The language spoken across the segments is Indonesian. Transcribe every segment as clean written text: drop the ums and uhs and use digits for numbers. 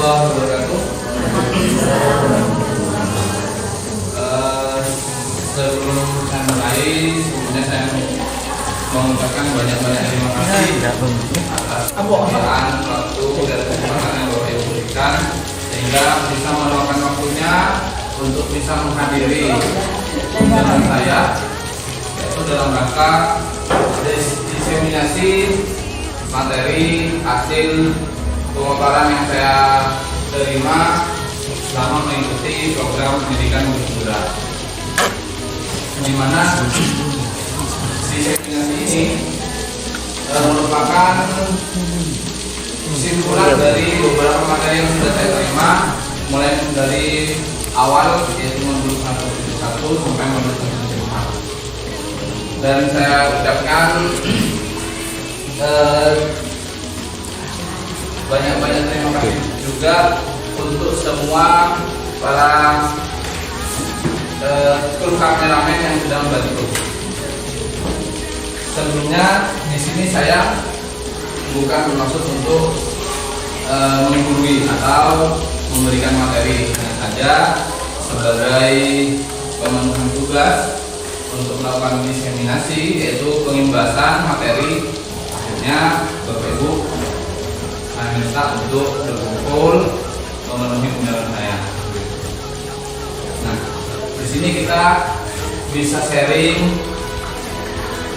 warahmatullahi wabarakatuh. Sebelum saya mulai, sebelumnya saya mengucapkan banyak-banyak terima kasih atas kebersamaan waktu dan kesempatan yang Bapak Ibu berikan sehingga bisa meluangkan waktunya untuk bisa menghadiri undangan saya, yaitu dalam rangka diseminasi materi hasil pemaparan yang saya terima selama mengikuti program pendidikan Guru-Guru, di mana diseminasi ini merupakan kesimpulan dari beberapa materi yang sudah saya terima, mulai dari awal yaitu modul 1 sampai modul 1. Dan saya ucapkan banyak-banyak terima kasih juga untuk semua para kru kameramen yang sudah membantu. Sebelumnya di sini saya bukan bermaksud untuk menggurui atau memberikan materi, hanya saja sebagai pemenuhan tugas untuk melakukan diseminasi, yaitu pengimbasan materi. Akhirnya Bapak Ibu saya minta untuk berkumpul memenuhi undangan saya. Nah, di sini kita bisa sharing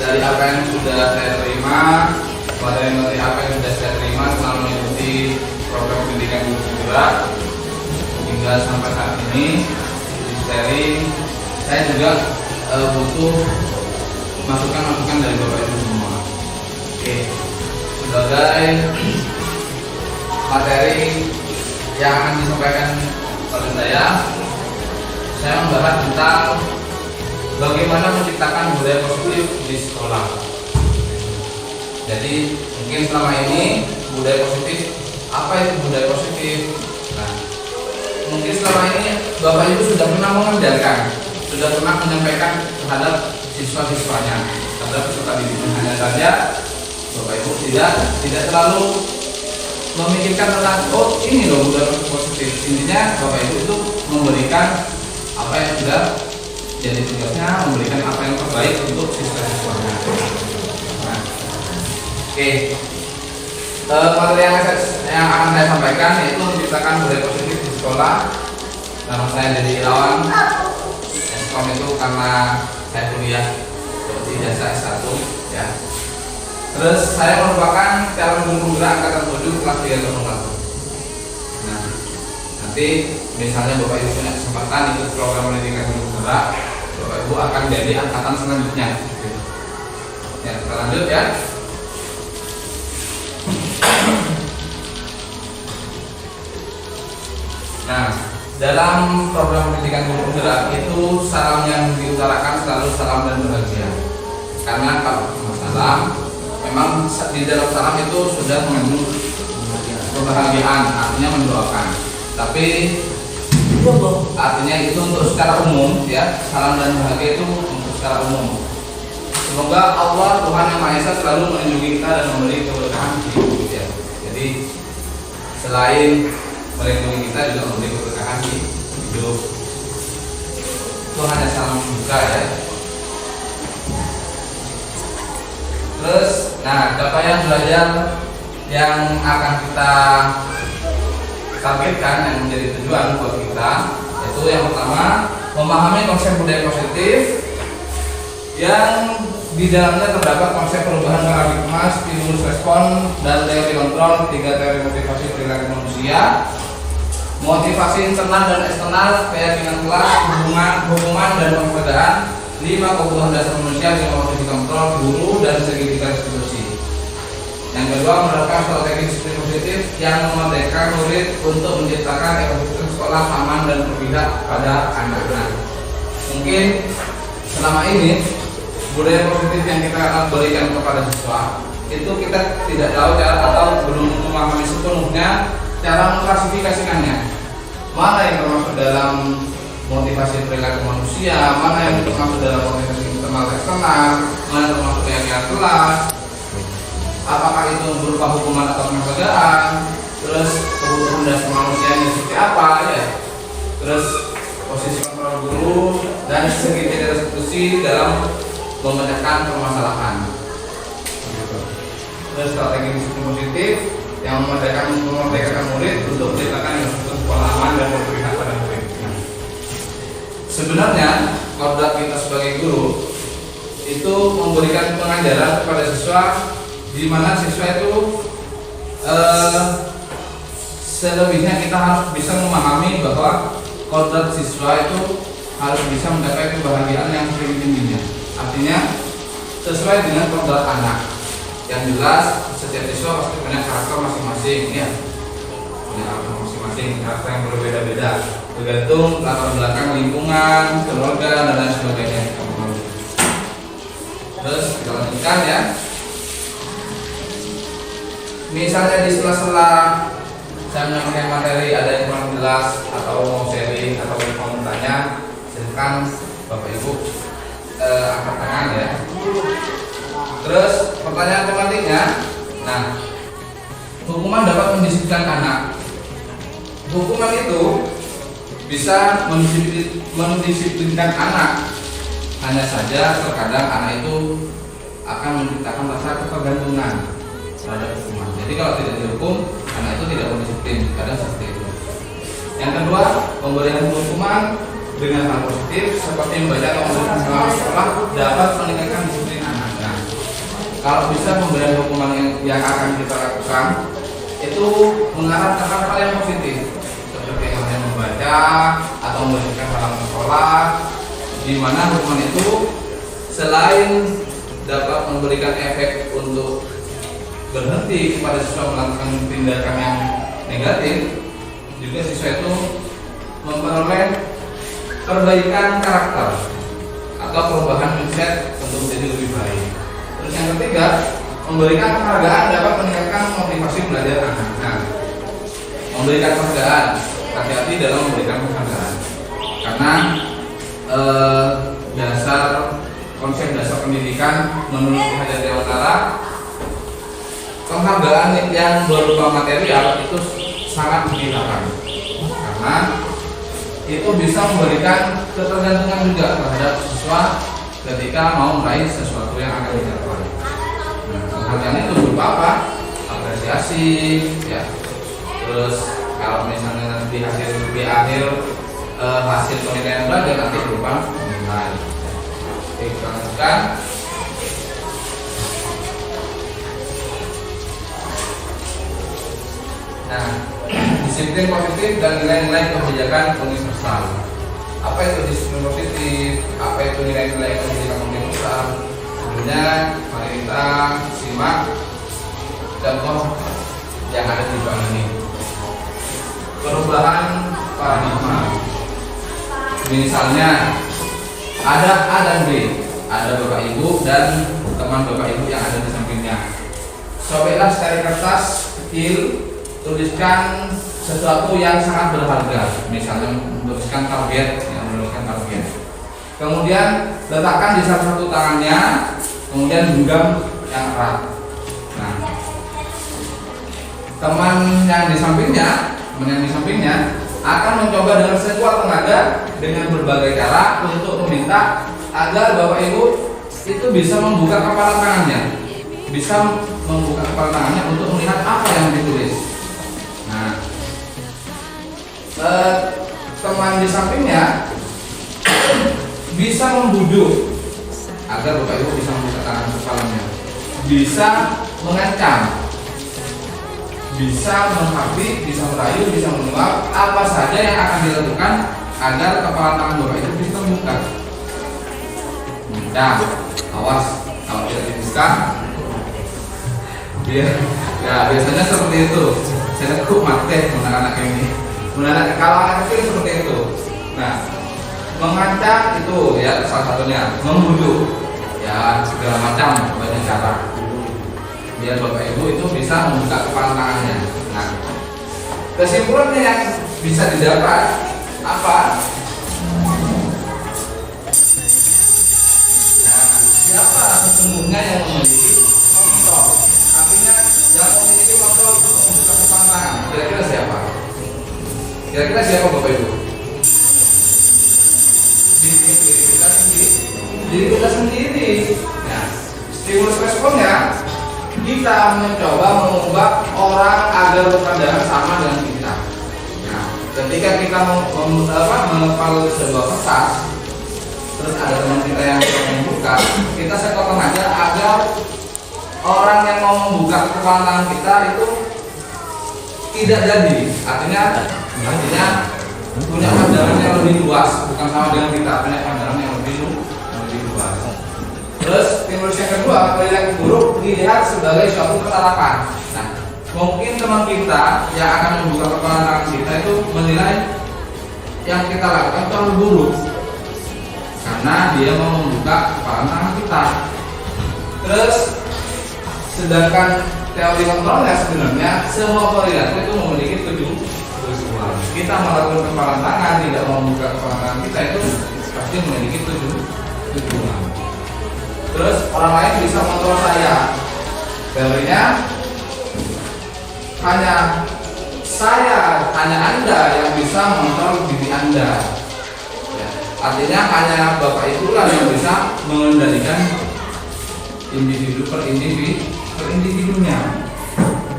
dari apa yang sudah saya terima, materi-materi apa yang sudah saya terima selama mengikuti program pendidikan Guru-Guru hingga sampai saat ini. Di sharing, saya juga butuh masukan-masukan dari Bapak Ibu semua. Oke, sebagai materi yang akan disampaikan oleh saya membahas tentang bagaimana menciptakan budaya positif di sekolah. Jadi mungkin selama ini budaya positif, apa itu budaya positif? Nah, mungkin selama ini Bapak Ibu sudah pernah mengajarkan, sudah pernah menyampaikan terhadap siswa-siswanya, terhadap peserta didik. Hanya saja Bapak Ibu tidak terlalu memikirkan tentang ini loh budaya positif. Intinya Bapak Ibu itu memberikan apa yang sudah jadi tugasnya, memberikan apa yang terbaik untuk siswa-siswanya. Nah, oke. Materi yang akan saya sampaikan yaitu menciptakan budaya positif di sekolah. Nama saya Dedi Irawan. Eskom itu karena saya kuliah di jasa S1 ya. Terus saya merupakan calon guru penggerak angkatan 7 kelas 301. Nah, nanti misalnya Bapak Ibu punya kesempatan ikut program pendidikan guru penggerak, Bapak Ibu akan jadi angkatan selanjutnya. Ya, kita lanjut ya. Nah, dalam program pendidikan guru penggerak itu salam yang diutarakan selalu salam dan bahagia. Karena kalau salam, memang di dalam salam itu sudah mengandung kebahagiaan, artinya mendoakan. Tapi artinya itu untuk secara umum ya, salam dan bahagia itu untuk secara umum. Semoga Allah Tuhan Yang Maha Esa selalu melindungi kita dan memberi keberkahan hidup ya. Jadi selain melindungi kita juga memberi keberkahan hidup. Itu hanya salam buka ya. Terus, nah capaian belajar yang akan kita targetkan yang menjadi tujuan buat kita, yaitu yang pertama memahami konsep budaya positif yang di dalamnya terdapat konsep perubahan paradigma, stimulus respon, dan teori kontrol, 3 teori motivasi perilaku manusia, motivasi internal dan eksternal, keyakinan kelas, hubungan dan perbedaan, 5 kebutuhan dasar manusia, 5 motivasi kontrol, guru, dan segitiga restitusi. Yang kedua, menerapkan strategi disiplin positif yang memerdekakan murid untuk menciptakan ekosistem sekolah aman dan berpihak pada anak-anak. Mungkin selama ini budaya positif yang kita berikan kepada siswa itu kita tidak tahu cara atau belum memahami sepenuhnya cara mengklasifikasikannya. Mana yang termasuk dalam motivasi perilaku manusia, mana yang termasuk dalam motivasi internal eksternal, mana termasuk keyakinan kelas, apakah itu berupa hukuman atau penghargaan, terus kebutuhan dasar manusia apa ya, terus posisi kontrol guru dan segi tidak diskusi dalam memecahkan permasalahan. Terus strategi disiplin positif yang memerdekakan murid untuk menciptakan infrastruktur pengalaman dan memberikan pada murid. Sebenarnya kodrat kita sebagai guru itu memberikan pengajaran kepada siswa, di mana siswa itu selebihnya kita harus bisa memahami bahwa kodrat siswa itu harus bisa mencapai kebahagiaan yang tinggi-tingginya. Artinya sesuai dengan kodrat anak. Yang jelas setiap siswa pasti punya karakter masing-masing ya. Punya karakter masing-masing, karakter yang berbeda-beda, tergantung latar belakang lingkungan, keluarga dan lain sebagainya. Terus kita lanjutkan ya. Misalnya di sela-sela saya menyampaikan materi ada yang kurang jelas atau mau sharing atau mau bertanya, silakan Bapak Ibu angkat tangan ya. Terus pertanyaan tematiknya, nah, hukuman dapat mendisiplinkan anak. Hukuman itu bisa mendisiplinkan anak, hanya saja terkadang anak itu akan menciptakan rasa ketergantungan terhadap hukuman. Jadi kalau tidak dihukum, anak itu tidak berdisiplin, kadang seperti itu. Yang kedua, pemberian hukuman dengan hal positif seperti membaca atau memberikan pengalaman sekolah dapat meningkatkan disiplin anak. Nah, kalau bisa pemberian hukuman yang akan kita lakukan itu mengarah ke hal-hal yang positif, seperti yang membaca atau memberikan halaman sekolah, di mana hukuman itu selain dapat memberikan efek untuk berhenti kepada siswa melakukan tindakan yang negatif, juga siswa itu memperoleh perbaikan karakter atau perubahan mindset untuk menjadi lebih baik. Terus yang ketiga, memberikan penghargaan dapat meningkatkan motivasi belajar anak. Nah, memberikan penghargaan, hati-hati dalam memberikan penghargaan, karena konsep dasar pendidikan menurut Hajar Dewantara, penghargaan yang berupa material itu sangat dihindarkan, karena itu bisa memberikan ketergantungan juga terhadap siswa ketika mau meraih sesuatu yang akan dicapai. Nah, penghargaan itu berupa apa? Apresiasi, ya. Terus kalau misalnya nanti di akhir hasil penilaian belajar nanti berupa nilai. Oke, kita lanjutkan. Nah, disiplin positif dan nilai-nilai kebijakan universal. Apa itu disiplin positif? Apa itu nilai-nilai kebijakan universal? Sebenarnya mari kita simak contoh yang ada di bawah ini. Perubahan paradigma. Misalnya ada A dan B, ada Bapak Ibu dan teman Bapak Ibu yang ada di sampingnya. Sobeklah sekali kertas kecil, tuliskan sesuatu yang sangat berharga, misalnya menuliskan target, kemudian letakkan di salah satu tangannya, kemudian genggam yang erat. Nah, teman yang di sampingnya akan mencoba dengan sekuat tenaga dengan berbagai cara untuk meminta agar Bapak Ibu itu bisa membuka kepala tangannya, untuk melihat apa yang ditulis. Nah, teman di sampingnya bisa membujuk agar Bapak Ibu bisa membuka tangan kepalanya, bisa mengancam, bisa menghabis, bisa merayu, bisa menyuap, apa saja yang akan dilakukan agar kepala tangan Bapak Ibu bisa terbuka. Nah, awas kalau tidak dibuka, ya biasanya seperti itu. Saya cukup mati anak-anak ini. Kalau anak kecil seperti itu. Nah, mengancam itu ya salah satunya, membujuk ya segala macam banyak cara biar Bapak Ibu itu bisa membuka kepala tangannya. Nah, kesimpulannya yang bisa didapat apa? Nah, siapa sesungguhnya yang memiliki kontrol? Artinya yang memiliki kontrol untuk membuka kepala tangan, kira-kira siapa? Kira-kira siapa Bapak Ibu? Diri kita sendiri. Nah, stimulus responnya kita mencoba mengubah orang agar berpandangan sama dengan kita. Nah, ketika kita mengepal sebuah kertas, terus ada teman kita yang membuka, kita sekotong aja agar orang yang mau membuka kepala tangan kita itu tidak jadi. Artinya punya pandangan yang lebih luas, bukan sama dengan kita, punya pandangan yang lebih luas. Terus stimulus yang kedua, perilaku buruk dilihat sebagai suatu kesalahan. Nah, mungkin teman kita yang akan membuka kepala tangan kita itu menilai yang kita lakukan terlalu buruk karena dia mau membuka kepala tangan kita. Terus sedangkan teori kontrolnya sebenarnya semua perilaku itu memiliki tujuan. Kita melakukan kepala tangan, tidak mau membuka kepala tangan kita itu pasti memiliki tujuan. Terus orang lain bisa mengontrol saya. Teorinya hanya Anda yang bisa mengontrol diri Anda. Ya, artinya hanya Bapak itulah yang bisa mengendalikan individu per individunya.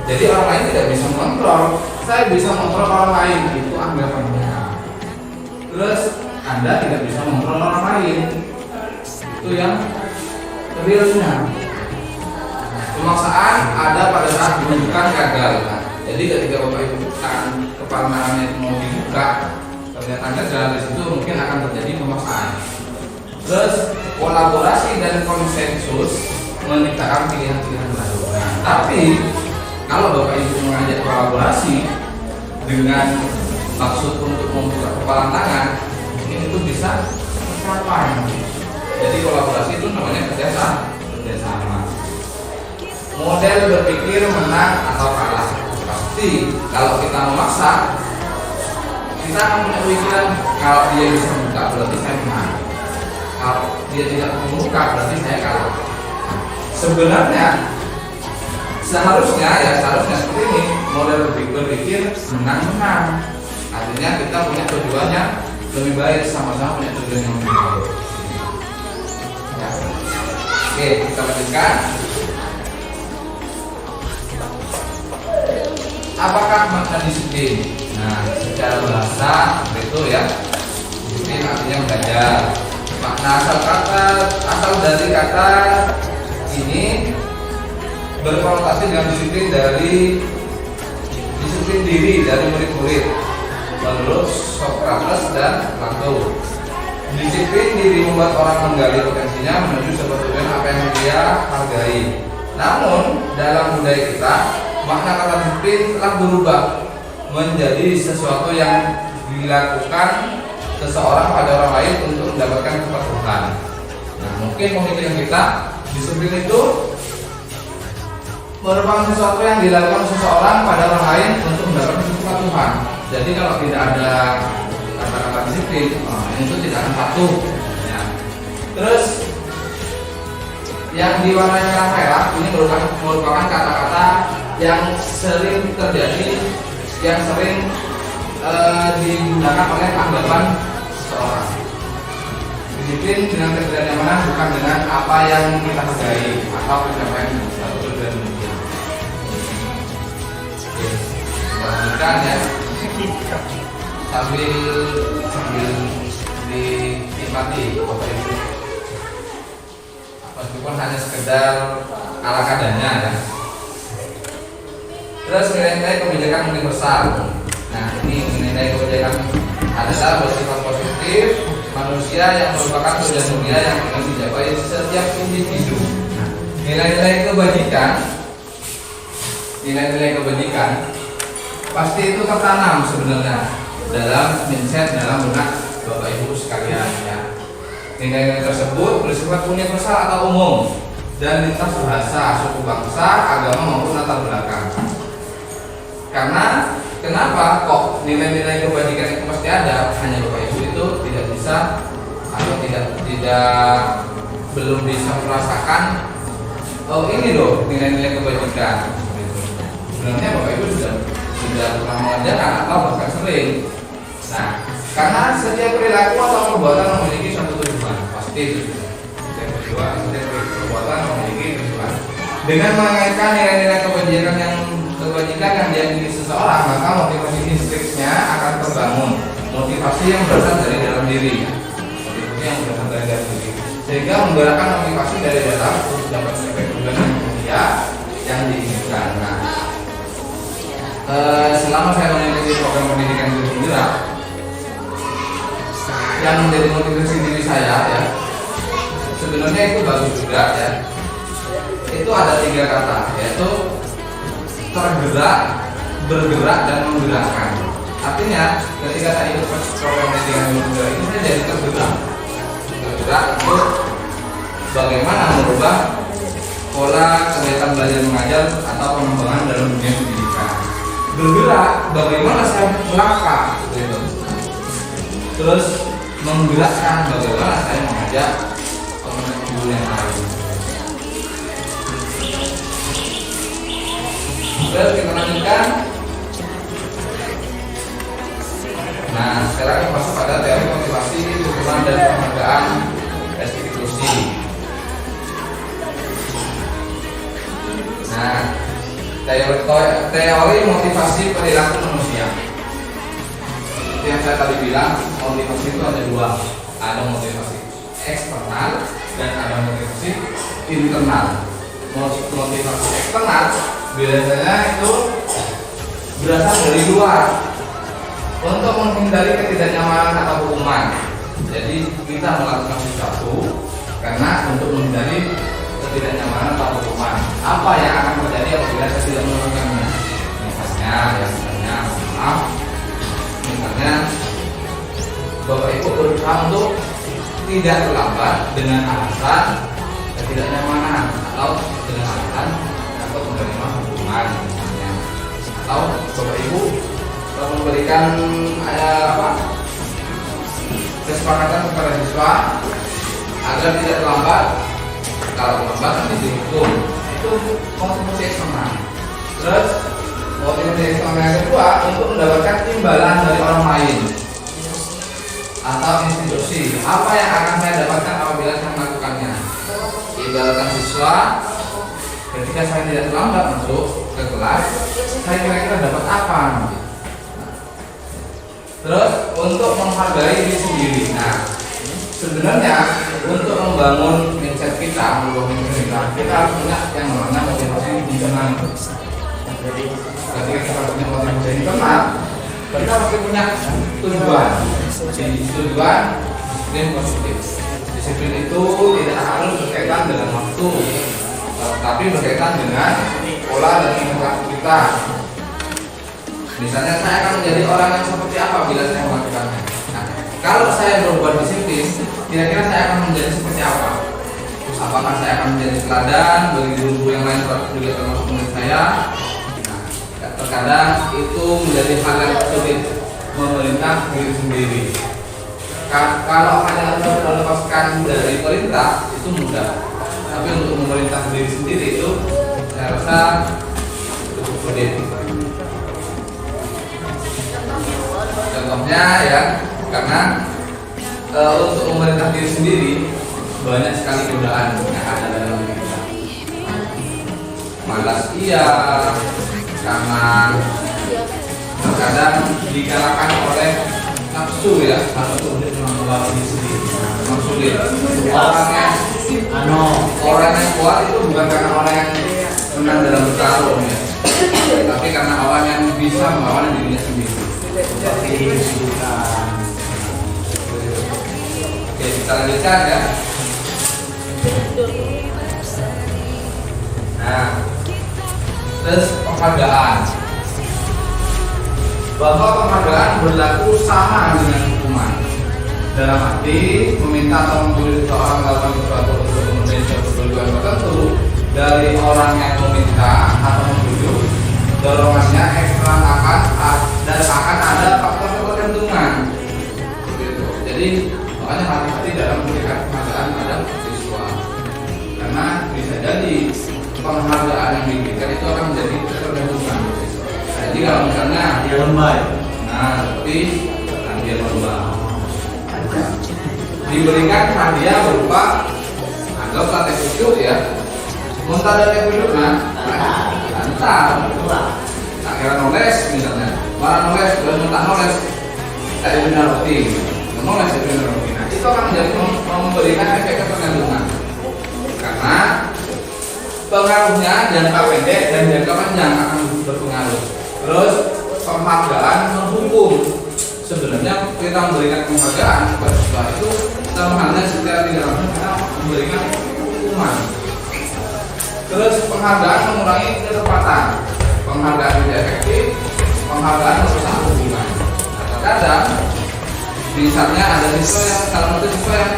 Jadi orang lain tidak bisa mengontrol. Saya bisa mengontrol orang lain, itu anggapannya. Terus Anda tidak bisa mengontrol orang lain, itu yang realnya. Pemaksaan ada pada saat bukan gagal. Nah, jadi ketika Bapak Ibu kepala tangannya itu mau dibuka, ternyata gagal, di situ mungkin akan terjadi pemaksaan. Terus kolaborasi dan konsensus menciptakan pilihan-pilihan baru. Nah, tapi kalau Bapak Ibu mengajak kolaborasi dengan maksud untuk membuka kepala tangan, mungkin itu bisa tercapai. Jadi kolaborasi itu namanya kerjasama. Model berpikir menang atau kalah. Pasti kalau kita memaksa, kita akan punya pikiran kalau dia bisa membuka berarti saya menang. Kalau dia tidak membuka berarti saya kalah. Sebenarnya seharusnya seperti ini, model berpikir menang-menang. Artinya kita punya tujuannya lebih baik, sama-sama punya tujuan yang lebih baik. Ya. Oke, kita lanjutkan. Apakah makna disiplin? Nah, secara bahasa itu ya, disiplin artinya belajar. Makna asal dari kata ini berkonotasi dengan disiplin diri dari murid-murid menurut Socrates dan Plato. Disiplin diri membuat orang menggali potensinya menuju sebuah tujuan apa yang dia hargai. Namun dalam budaya kita, makna kata disiplin telah berubah menjadi sesuatu yang dilakukan seseorang pada orang lain untuk mendapatkan kepatuhan. Nah, mungkin pemikiran kita disiplin itu merupakan sesuatu yang dilakukan seseorang pada orang lain untuk mendapatkan kepatuhan. Jadi kalau tidak ada kata-kata disiplin, itu tidak akan patuh. Ya. Terus yang diwarnai merah-merah ini merupakan kata-kata yang sering terjadi, yang sering digunakan oleh anggapan seseorang. Disiplin dengan kesadaran yang menang bukan dengan apa yang kita hargai atau pencapaian suatu tujuan mungkin. Lanjutkan ya, sambil dinikmati Bapak Ibu. Meskipun hanya sekedar ala kadarnya ya. Terus nilai-nilai kebijakan universal. Nah, ini nilai kebijakan adalah bersifat positif manusia yang merupakan tujuan dunia yang ingin dicapai setiap individu. Nah, nilai-nilai kebajikan pasti itu tertanam sebenarnya dalam mindset, dalam benak Bapak Ibu sekalian ya. Nilai-nilai tersebut bersifat universal atau umum dan lintas bahasa, suku bangsa, agama maupun latar belakang. Karena kenapa kok nilai-nilai kebajikan itu pasti ada, hanya Bapak Ibu itu tidak bisa atau belum bisa merasakan, oh ini loh nilai-nilai kebajikan. Sebenarnya Bapak Ibu sudah pernah mengajarkan atau bahkan sering, Nah, karena setiap perilaku atau perbuatan memiliki satu tujuan, pasti itu. Setiap perbuatan memiliki tujuan. Dengan mengaitkan nilai-nilai kebajikan yang diamini seseorang, maka motivasi intrinsiknya akan terbangun. Motivasi yang berasal dari dalam diri, sehingga menggerakkan motivasi dari dalam untuk dapat mencapai tujuan yang diinginkan. Nah, selama saya mengikuti program pendidikan itu penggerak, yang menjadi motivasi diri saya ya, sebenarnya itu bagus juga ya. Itu ada 3 kata, yaitu tergerak, bergerak, dan menggerakkan. Artinya ketika saya ikut program pendidikan itu penggerak itu saya jadi tergerak untuk bagaimana merubah pola kegiatan belajar mengajar atau pengembangan dalam dunia pendidikan. Bergerak, bagaimana saya melangkah gitu. Terus menggerakkan, bagaimana saya mengajak teman-teman guru yang lain. Terus kita lanjutkan. Nah, sekarang kita masuk pada teori motivasi, dukungan, dan penghargaan restitusi. Nah, teori motivasi perilaku manusia. Seperti yang saya tadi bilang, motivasi itu ada 2. Ada motivasi eksternal dan ada motivasi internal. Motivasi eksternal biasanya itu berasal dari luar untuk menghindari ketidaknyamanan atau hukuman. Jadi kita melakukan sesuatu karena untuk menghindari ketidaknyamanan atau hukuman. Apa yang akan terjadi apabila saya tidak melakukannya? Misalnya, misalnya Bapak Ibu berusaha untuk tidak terlambat dengan alasan ketidaknyamanan atau dengan alasan atau menerima hukuman misalnya. Atau Bapak Ibu memberikan kesepakatan kepada siswa agar tidak terlambat. Kalau terlambat nanti dihukum. Itu motivasi eksternal. Terus motivasi eksternal yang kedua untuk mendapatkan imbalan dari orang lain atau institusi. Apa yang akan saya dapatkan apabila saya melakukannya? Ibaratkan siswa, ketika saya tidak terlambat masuk ke kelas, saya kira-kira dapat apa? Terus untuk menghargai diri sendiri. Nah, sebenarnya untuk membangun mindset kita, kita harus punya yang namanya motivasi internal. Jadi ketika kita punya motivasi internal, kita pasti punya tujuan. Jadi tujuan disiplin positif. Disiplin itu tidak harus berkaitan dengan waktu, tapi berkaitan dengan pola dan tingkah kita. Misalnya saya akan menjadi orang yang seperti apa bila saya melakukannya. Nah, kalau saya berbuat disiplin, kira-kira saya akan menjadi seperti apa? Apakah saya akan menjadi teladan bagi guru-guru yang lain juga termasuk murid saya? Nah, terkadang itu menjadi hal yang sulit memerintah diri sendiri. Kalau hanya untuk melepaskan dari perintah itu mudah, tapi untuk memerintah diri sendiri itu saya rasa cukup sulit. Contohnya ya, karena untuk memerintah diri sendiri banyak sekali godaan yang ada dalam diri kita. Malas iya, karena terkadang dikalahkan oleh nafsu ya, nafsu membawa diri sendiri. Memang sulit. Orang yang kuat itu bukan karena orang yang menang dalam bertarung ya, tapi karena orang yang bisa melawan dirinya sendiri. Oke, kita lanjutkan ya. Nah, terus penghargaan. Bahwa penghargaan berlaku sama dengan hukuman. Dalam arti meminta atau menulis seseorang melakukan sesuatu untuk memenuhi suatu tujuan tertentu dari orang yang meminta atau menuju, dorongannya eksternal akan ada faktor ketergantungan. Jadi makanya hati-hati dalam memberikan penghargaan pada siswa, karena bisa jadi penghargaan yang diberikan itu akan menjadi ketergantungan. Jadi kalau misalnya dia lembai, nah seperti nanti hadiah lomba. Diberikan hadiah berupa anggaplah teh pucuk ya. Muntah ada teh pucuk antar. Tak kira noles misalnya, warna noles, muntah noles, tak benar roti, noles tak benar roti. Nah itu akan menjadi memberikan efek ketergantungan karena pengaruhnya jangka pendek dan jangka panjang akan berpengaruh. Terus penghargaan menghukum. Sebenarnya kita memberikan penghargaan kepada siswa itu sama halnya secara tidak langsung kita memberikan hukuman. Terus penghargaan mengurangi ketepatan, penghargaan tidak efektif, penghargaan merusak hubungan. Kadang misalnya ada siswa yang salah satu siswa yang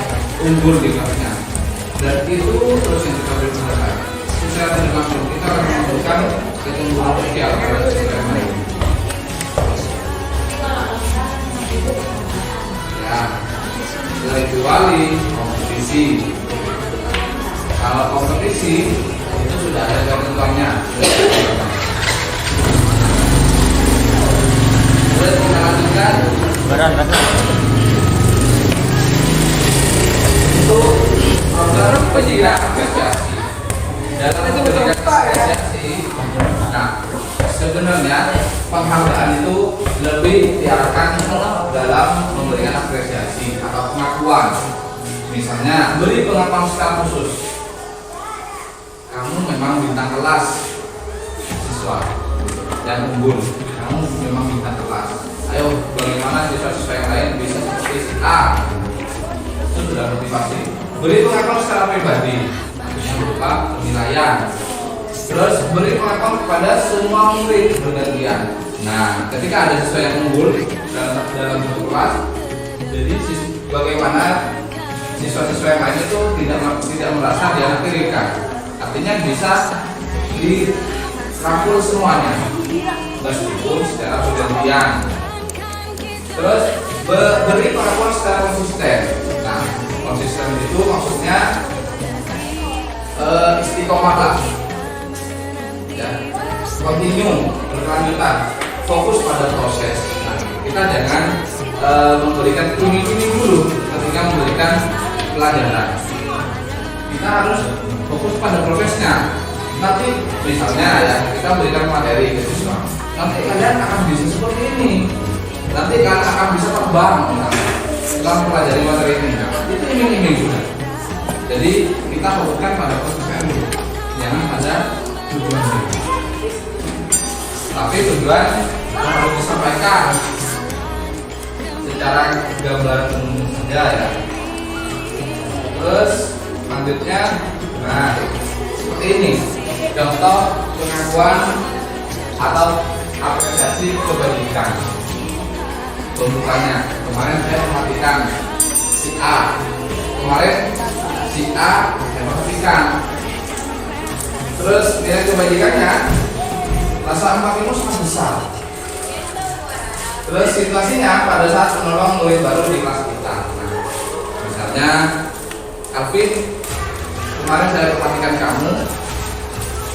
unggul di kelasnya dan itu terus yang kita beri penghargaan. Secara tidak langsung kita akan memberikan kecenderungan sosial pada siswa yang lain. Ya, kecuali kompetisi. Kalau kompetisi itu sudah ada ketentuannya. Boleh kita lanjutkan? Untuk program penjiran apresiasi. Dalam penjiran apresiasi, nah sebenarnya penghargaan itu lebih diarahkan dalam memberikan apresiasi atau pengakuan. Misalnya beri pengakuan secara khusus. Kamu memang bintang kelas siswa yang unggul. Kamu memang bintang kelas. Ayo bagaimana siswa-siswa yang lain bisa seperti si A? Itu sudah motivasi. Beri pengakuan secara pribadi yang berupa penilaian. Terus beri pengakuan kepada semua murid bergantian. Nah, ketika ada siswa yang unggul dalam satu kelas, jadi bagaimana siswa-siswa yang lain itu tidak merasa dianaktirikan. Artinya bisa dirangkul semuanya, meskipun secara bergantian. Terus beri pengakuan secara konsisten. Nah, konsisten itu maksudnya istiqomah lah. Ya, continue, berkelanjutan, fokus pada proses. Nah, kita jangan memberikan ini dulu ketika memberikan pelajaran. Kita harus fokus pada prosesnya. Nanti misalnya ya kita berikan materi ke siswa. Nanti kalian akan bisa seperti ini. Nanti kalian akan bisa terbang setelah mempelajari materi ini. Nah, itu iming-iming juga. Jadi kita fokuskan pada prosesnya dulu, jangan pada tujuan. Tapi tujuan harus disampaikan secara gambaran umum saja ya. Terus selanjutnya, nah seperti ini contoh pengakuan atau apresiasi kebajikan. Pembukaannya kemarin saya perhatikan si A, kemarin si A saya perhatikan. Terus nilai kebajikannya rasa empatimu sangat besar. Terus situasinya pada saat menolong murid baru di kelas kita. Nah, misalnya Alvin, kemarin saya perhatikan kamu,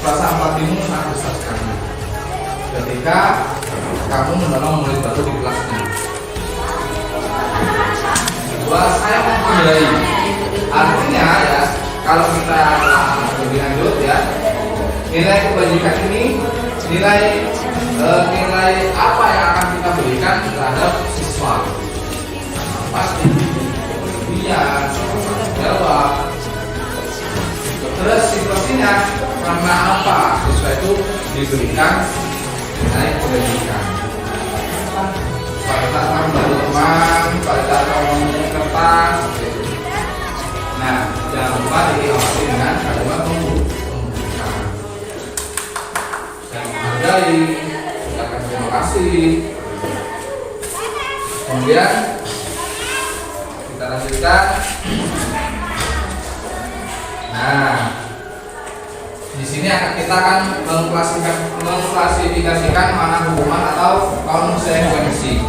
rasa empatimu sangat besar sekali ketika kamu menolong murid baru di kelasnya. Kedua, saya menghargai. Artinya ya, kalau kita lebih lanjut ya, nilai kebajikan ini nilai apa yang akan kita berikan terhadap siswa. Pasti kemudian jawab. Terus situasinya karena apa siswa itu diberikan nilai kebajikan. Pada saat kamu baru teman, pada saat kamu mempunyai kertas. Nah, jangan lupa diawasi dengan kalimat pembukaan. Saya menghargai, ucapkan terima kasih. Kemudian kita lanjutkan. Nah, di sini kita akan mengklasifikasikan mana hukuman atau konsekuensi.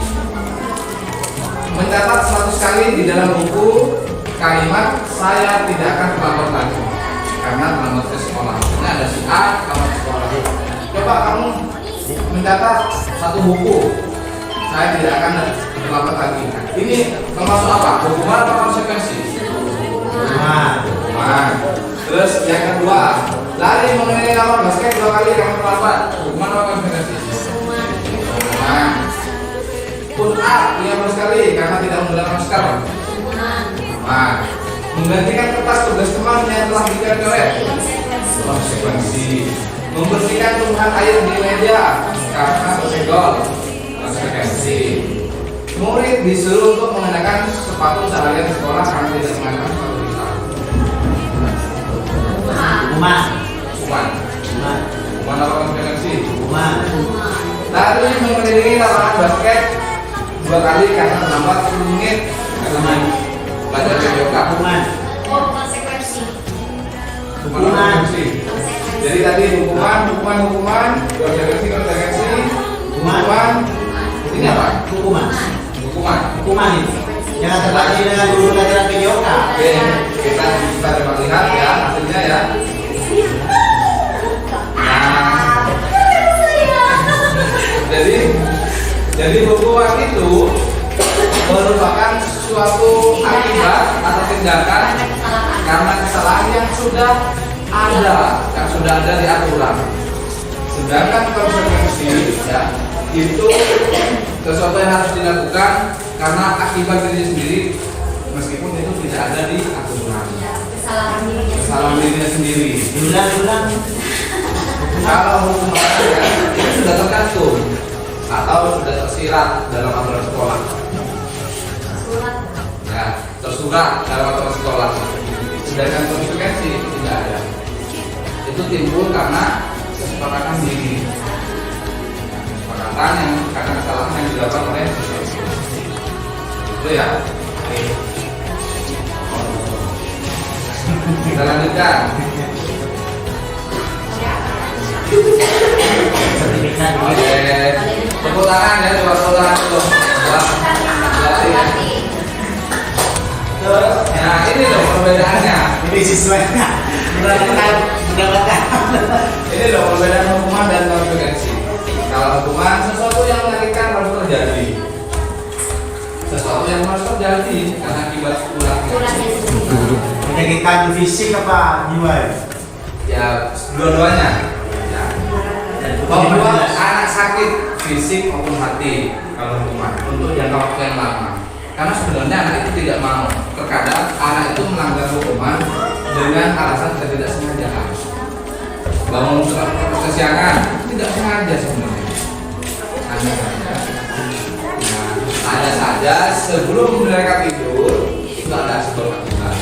Mencatat 100 kali di dalam buku kalimat saya tidak akan terlambat lagi karena terlambat ke sekolah. Ini ada si A terlambat ke sekolah. Coba kamu mencatat satu buku saya tidak akan terlambat lagi. Nah, ini termasuk apa? Hukuman atau konsekuensi? Hukuman. Terus yang kedua, lari mengenai lawan basket 2 kali karena terlambat. Hukuman atau konsekuensi? Hukuman. Push up 15 kali karena tidak menggunakan masker. Hukuman. Menggantikan kertas tugas teman yang telah dicoret. Konsekuensi. Membersihkan tumpukan air di meja karena tersenggol. Konsekuensi. Murid disuruh untuk mengenakan sepatu seharian sekolah karena tidak mengenakan sepatu hitam. Hukuman. Hukuman apa konsekuensi? Hukuman. Lari mengelilingi lapangan basket 2 kali karena terlambat 10 menit. Hukuman. Belajar yoga. Hukuman. Konsekuensi. Hukuman. Jadi tadi hukuman, konsekuensi. Hukuman. Ini apa? Hukuman. Hukuman. Itu. Jangan terbagi dengan guru pelajaran PJOK. Oke, kita coba lihat ya hasilnya ya. Nah, jadi hukuman itu merupakan suatu akibat atau tindakan karena kesalahan yang sudah ada di aturan. Sedangkan konsekuensi ya itu sesuatu yang harus dilakukan karena akibat diri sendiri meskipun itu tidak ada di aturan. Kesalahan dirinya sendiri. Ulang. Kalau hukuman ya, itu sudah tergantung atau sudah tersirat dalam aturan sekolah. Ya, tersurat dalam aturan sekolah. Sedangkan konsekuensi itu tidak ada. Itu timbul karena kesepakatan diri. Kesepakatan yang karena kesalahan yang dilakukan oleh itu ya. Kita lanjutkan. Sertifikat. Oke, tepuk tangan ya, coba tepuk tangan dulu. Terus, nah ini loh perbedaannya. Ini siswanya mendapatkan. Ini loh perbedaan hukuman dan konsekuensi. Kalau hukuman sesuatu yang menyakitkan harus terjadi. Sesuatu yang harus terjadi karena akibat ulangnya. Menyakitkan fisik apa jiwa? Ya dua-duanya. Ya. Membuat anak sakit fisik maupun hati kalau hukuman untuk jangka waktu yang lama. Karena sebenarnya anak itu tidak mau. Terkadang anak itu melanggar hukuman dengan alasan tidak sengaja. Bangun kesiangan tidak sengaja sebenarnya. Hanya saja sebelum mereka tidur itu ada sebab akibat.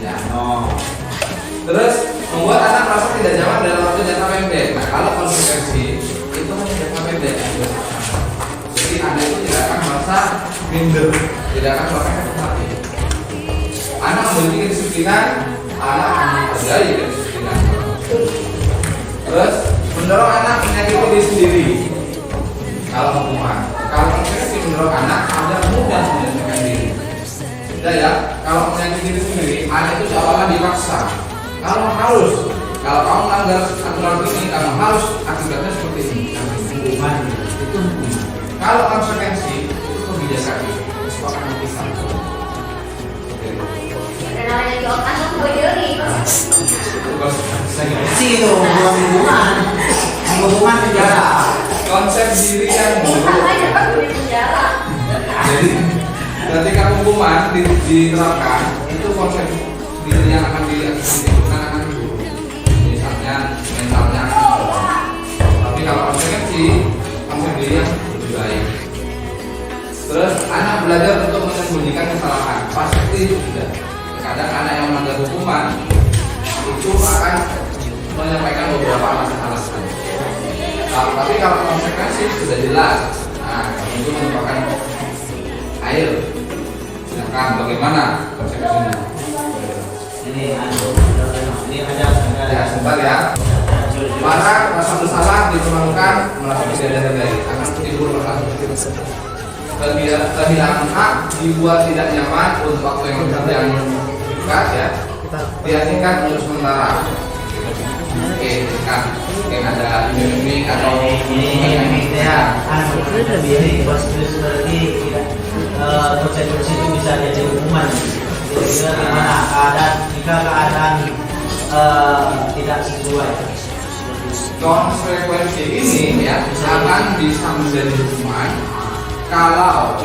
Ya. Terus membuat anak merasa tidak nyaman dalam waktu jangka pendek. Nah kalau konsekuensi itu hanya jangka pendek. Jadi anak itu tidak akan merasa minder, tidak akan merasa sakit hati. Anak memiliki kedisiplinan, anak menghargai kedisiplinan. Terus mendorong anak menyakiti diri sendiri. Kalau hukuman, kalau konsekuensi mendorong anak agar mudah menyelesaikan diri. Tidak ya, kalau menyakiti diri sendiri, anak itu seolah-olah dipaksa. Kalau kamu melanggar aturan ini, kamu harus akibatnya seperti ini. Hukuman itu hukuman. Kalau konsekuensi itu kebijakan, kesepakatan pisah. Konsekuensi itu bukan hukuman. Hukuman penjara. Konsep diri yang buruk. Jadi ketika hukuman diterapkan, itu konsep diri yang akan dilakukan akan buruk. Misalnya mentalnya akan buruk. Tapi kalau konsekuensi, konsep diri yang lebih baik. Terus anak belajar untuk menyembunyikan kesalahan. Pasti itu tidak. Kadang anak yang melanggar hukuman itu akan menyampaikan beberapa alasan. Tapi kalau konsekuensi sudah jelas, nah itu merupakan air. Sedangkan bagaimana konsekuensinya? Ini ada Ya sebentar ya. Maka rasa bersalah dipermalukan, merasa tidak dihargai, akan timbul rasa seperti kehilangan hak, dibuat tidak nyaman untuk waktu yang dekat ya. Dihasilkan untuk sementara. Oke, kan mungkin ada iming-iming atau ini ya, Jadi positif berarti tidak konsekuensi itu bisa jadi hukuman. Kira-kira gimana jika keadaan tidak sesuai? Konsekuensi ini ya akan bisa menjadi hukuman kalau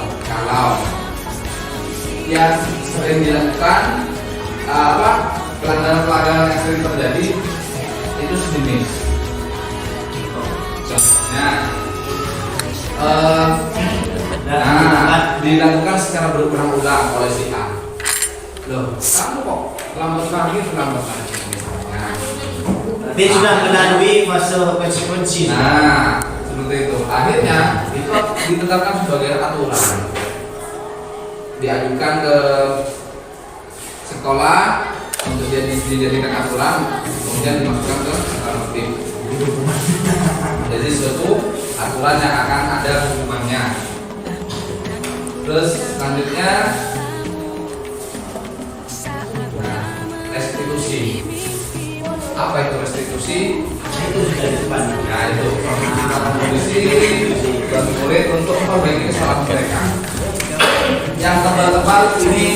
yang sering dilakukan pelanggaran yang sering terjadi itu sejenis. Contohnya dilakukan secara berulang-ulang oleh si A. Loh, kamu kok lambat lagi. Dia sudah melalui fase konsekuensi. Nah, seperti itu. Akhirnya itu ditetapkan sebagai aturan. Diajukan ke sekolah untuk dijadikan aturan, kemudian dimasukkan ke normatif. Jadi suatu aturan yang akan ada hukumannya. Terus selanjutnya restitusi. Apa itu restitusi? Itu sudah di depan. Nah itu restitusi bagi murid untuk memperbaiki kesalahan mereka. Yang tebal-tebal ini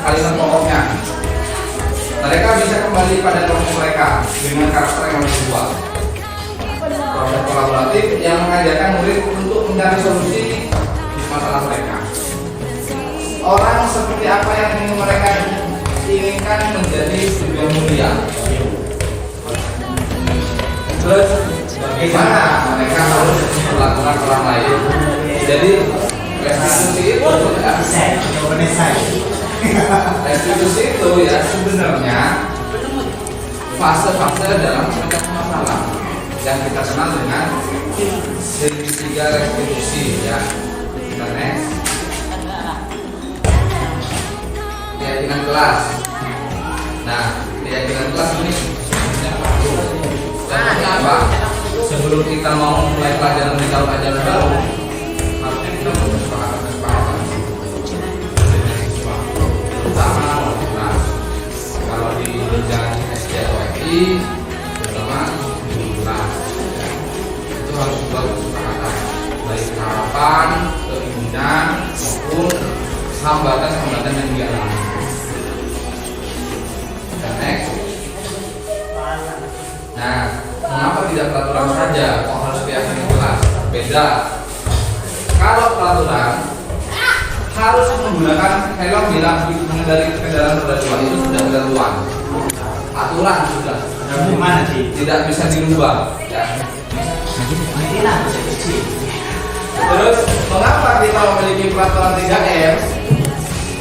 kalimat pokoknya. Mereka bisa kembali pada kelompok mereka dengan karakter yang lebih kuat. Proses kolaboratif yang mengajarkan murid untuk mencari solusi masalah mereka. Orang seperti apa yang ingin mereka inginkan menjadi sebuah mulia. Terus bagaimana mereka harus melakukan orang lain. Jadi restitusi itu restitusi itu ya sebenarnya fase-fase dalam menyelesaikan masalah yang kita kenal dengan segitiga restitusi ya. Kita next. Keyakinan kelas. Nah, keyakinan kelas ini contohnya apa? Sebelum kita mau mulai pelajaran di tahun ajaran baru, harusnya kita kesepakatan. Terutama kalau di jenjang SD atau FI, terutama di kelas, itu harus dibuat kesepakatan. Baik harapan, keinginan maupun hambatan-hambatan yang dialami. Dan next. Nah, mengapa tidak peraturan saja? Kok harus keyakinan kelas? Beda. Kalau peraturan harus menggunakan helm bila mengendari kendaraan roda dua itu sudah ketentuan. Aturan sudah. Gimana sih? Tidak bisa dirubah. Ya. Terus, mengapa kita memiliki peraturan 3M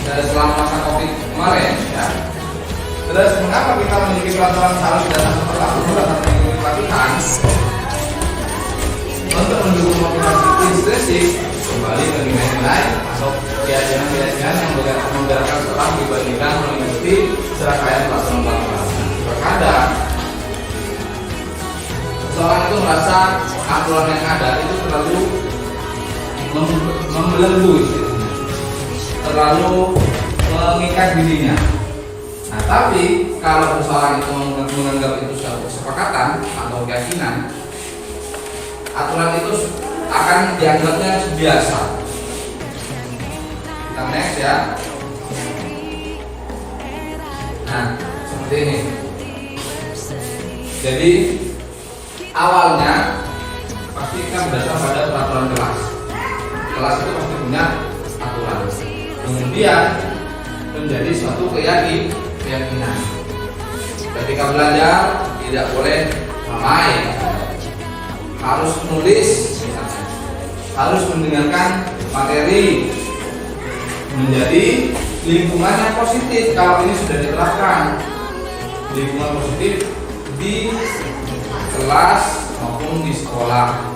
dari selama masa COVID kemarin? Ya. Terus mengapa kita memiliki peraturan harus datang ke perlakuan atau mengikuti pelatihan untuk mendukung motivasi intrinsik kembali ke nilai-nilai atau keyakinan-keyakinan yang menggerakkan seorang dibandingkan mengikuti serangkaian pelaksanaan. Terkadang seorang itu merasa aturan yang ada itu terlalu membelenggu, terlalu mengikat dirinya. Nah, tapi kalau seseorang itu menganggap itu suatu kesepakatan atau keyakinan, aturan itu akan dianggapnya biasa. Kita next ya. Nah, seperti ini. Jadi awalnya pasti kan berdasar pada peraturan kelas. Kelas itu pasti punya aturan. Kemudian menjadi suatu keyakinan. Ketika belajar tidak boleh main, harus nulis, harus mendengarkan materi, menjadi lingkungan yang positif. Kalau ini sudah diterapkan, lingkungan positif di kelas maupun di sekolah.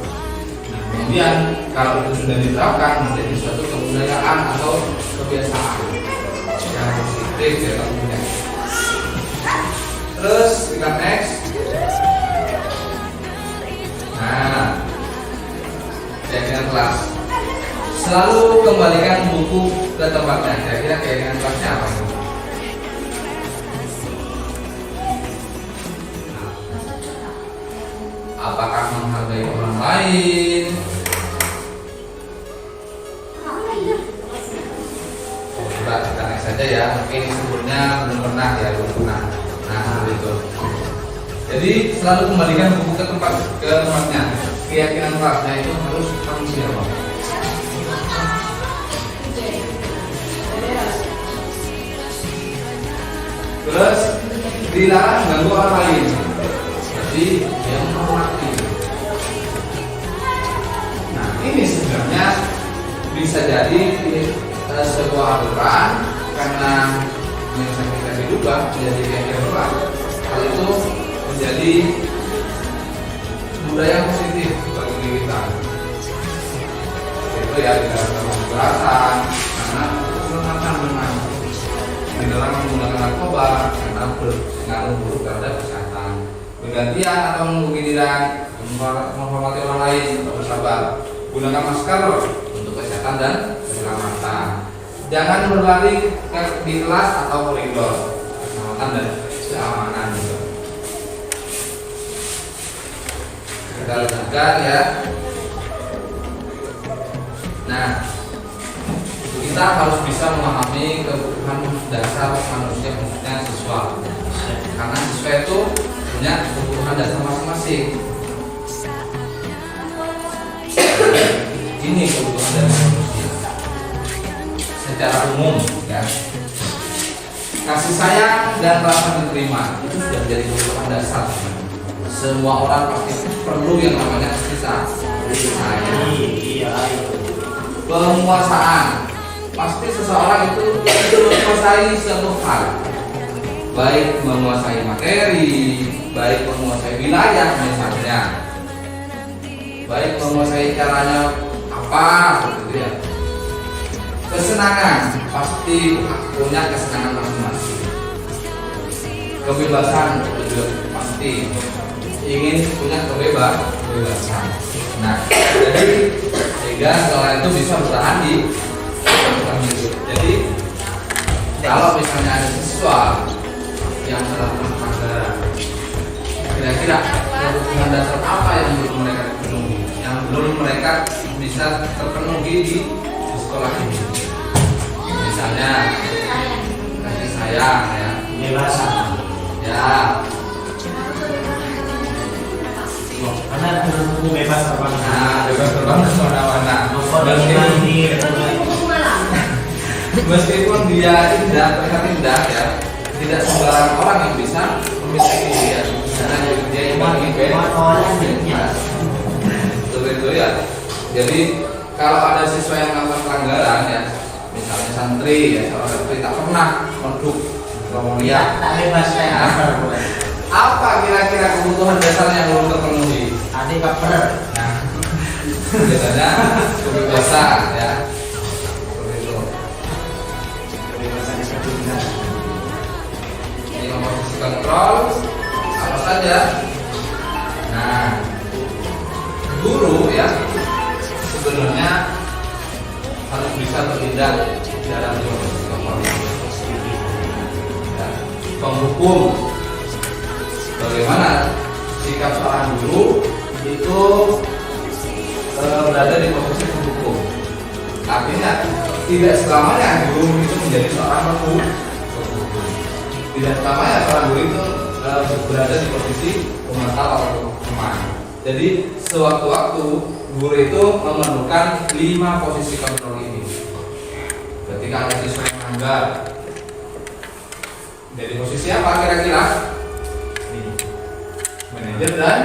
Nah, kemudian kalau itu sudah diterapkan menjadi suatu kebudayaan atau kebiasaan yang positif ya tentunya. Terus kita next. Nah, keyakinan kelas. Selalu kembalikan buku ke tempatnya. Kira-kira keyakinan kelasnya apa? Apakah menghargai orang lain? saja ya, mungkin sebelumnya belum pernah ya, belum pernah. Nah, seperti itu. Jadi selalu kembalikan buku ke tempatnya. Keyakinan kelasnya itu harus manusia. Terus dilarang ganggu orang lain. Jadi dia menghormati. Nah, ini sebenarnya bisa jadi sebuah aturan karena yang kita diubah menjadi keyakinan. Hal itu menjadi budaya positif bagi diri kita. Itu ya di dalam kekerasan, karena keselamatan bermain di dalam menggunakan narkoba karena berpengaruh buruk terhadap kesehatan. Bergantian atau menunggu giliran, menghormati orang lain, bersabar. Gunakan masker untuk kesehatan dan keselamatan. Jangan berlari di kelas atau koridor, keselamatan dan keamanan. Kita lanjutkan ya. Nah, kita harus bisa memahami kebutuhan dasar manusia, khususnya siswa. Karena siswa itu punya kebutuhan dasar masing-masing. Ini kebutuhan dasar manusia secara umum ya. Kasih sayang dan rasa diterima itu sudah menjadi kebutuhan dasar. Semua orang pasti perlu yang namanya kasih sayang. Penguasaan, pasti seseorang itu menguasai suatu hal, baik menguasai materi, baik menguasai wilayah misalnya, baik menguasai caranya apa, gitu ya. Kesenangan, pasti punya kesenangan masing-masing. Kebebasan juga pasti ingin punya kebebasan. Nah, jadi sehingga sekolah itu bisa bertahan di hidup. Jadi kalau misalnya ada siswa yang melakukan pelanggaran, kira-kira kebutuhan dasar apa yang belum mereka penuhi, yang belum mereka bisa terpenuhi di sekolah ini? Misalnya kasih sayang ya, Kebebasan. ya. Karena buku bebas terbang. Nah, bebas terbang ke mana-mana. Meskipun dia indah ya, tidak sembarang orang yang bisa memiliki dia. Karena dia yang bebas. Seperti itu ya. Jadi kalau ada siswa yang melakukan pelanggaran ya, misalnya santri ya, seorang santri tak pernah menduk kemudian Tak bebas saya. apa kira-kira kebutuhan dasar yang belum terpenuhi? Adik baper. Nah, biasanya kebebasan ya, seperti itu. Kebebasan yang kedua. Ini nomor posisi kontrol apa saja? Nah, guru ya sebenarnya harus bisa bertindak dalam posisi kontrol. Ya, penghukum. Bagaimana sikap seorang guru itu berada di posisi penghukum. Artinya tidak selamanya guru itu menjadi seorang penghukum. Tidak selamanya seorang guru itu berada di posisi pemantau atau pemain. Jadi sewaktu-waktu guru itu memerlukan 5 posisi kontrol ini. Ketika ada siswa yang melanggar, jadi posisi apa kira-kira? Manajer dan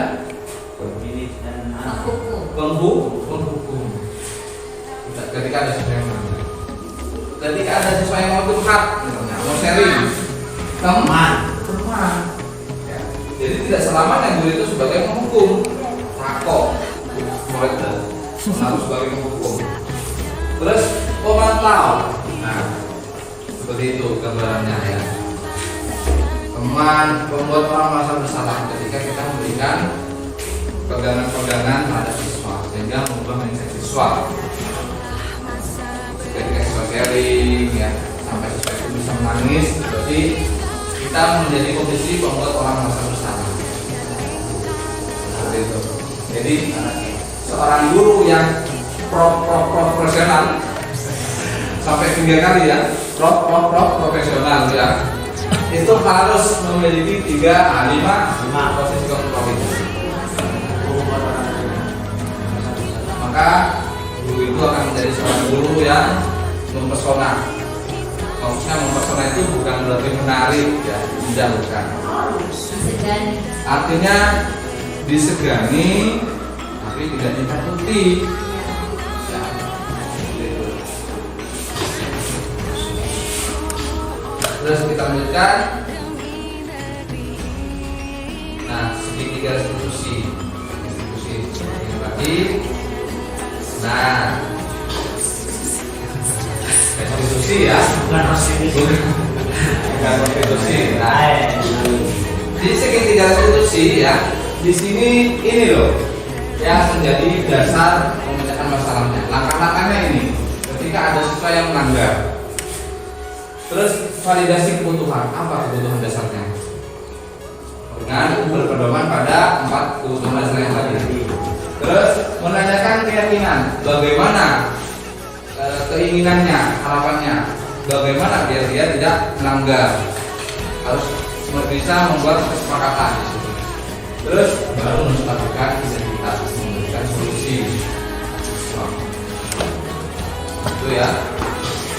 Pemilik dan penghukum. Ketika ada siswa yang melanggar, ketika ada siswa yang mau curhat, misalnya mau sharing, teman. Ya. Jadi tidak selamanya guru itu sebagai penghukum, rakok, murid harus sebagai penghukum. Terus pemantau. Nah, seperti itu gambarannya ya. Teman membuat orang merasa bersalah ketika kita memberikan pegangan-pegangan terhadap siswa sehingga mengubah mindset siswa. Ketika siswa sharing ya sampai siswa itu bisa menangis, berarti kita menjadi posisi membuat orang merasa bersalah. Seperti itu. Jadi seorang guru yang profesional sampai 3 kali ya profesional ya. Itu harus memiliki 5 posisi kontrol itu. Maka guru itu akan menjadi seorang guru yang mempesona. Maksudnya mempesona itu bukan berarti menarik ya, tidak, bukan. Artinya disegani tapi tidak ditakuti. Ya, gitu. Terus kita lanjutkan. Nah, segitiga restitusi seperti yang tadi. Nah, restitusi ya, Bukan restitusi. bukan restitusi. Nah, di segitiga restitusi ya, di sini ini loh yang menjadi dasar memecahkan masalahnya. Langkah-langkahnya ini, ketika ada siswa yang melanggar, terus validasi kebutuhan, apa kebutuhan dasarnya? Dengan berpedoman pada 4 kebutuhan dasar yang tadi. Terus menanyakan keyakinan, bagaimana keinginannya, harapannya, bagaimana biar dia tidak melanggar. Harus bisa membuat kesepakatan. Terus baru menetapkan identitas, memberikan solusi. Itu ya.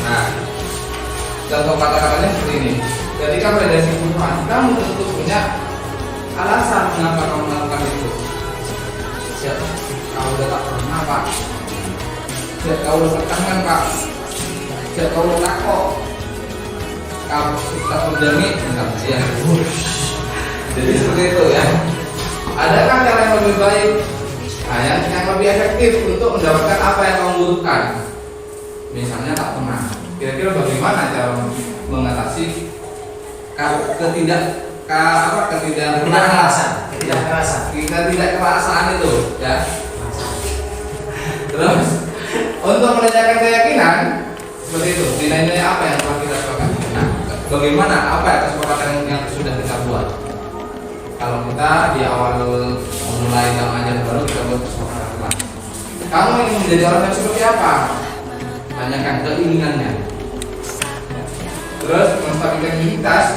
Nah, contoh kata-katanya seperti ini. Ketika validasi kebutuhan, kamu tentu punya alasan kenapa kamu melakukan itu. Ya, kau udah tak pernah pak. Ya, kau udah tekankan pak. Ya, kau udah takut. Kau tak berjami, enggak ya. Jadi seperti itu ya. Adakah cara yang lebih baik, yang lebih efektif untuk mendapatkan apa yang kamu butuhkan? Misalnya tak pernah. Kira-kira bagaimana cara mengatasi ketidakkerasaan itu ya. Terus untuk menanyakan keyakinan seperti itu, nilai-nilai apa yang telah kita sepakati. Nah, bagaimana apa kesepakatan yang sudah kita buat? Kalau kita di awal memulai jam ajar baru kita buat kesepakatan. Kamu ingin menjadi orang yang seperti apa? Tanyakan keinginannya. Terus menstabilkan identitas.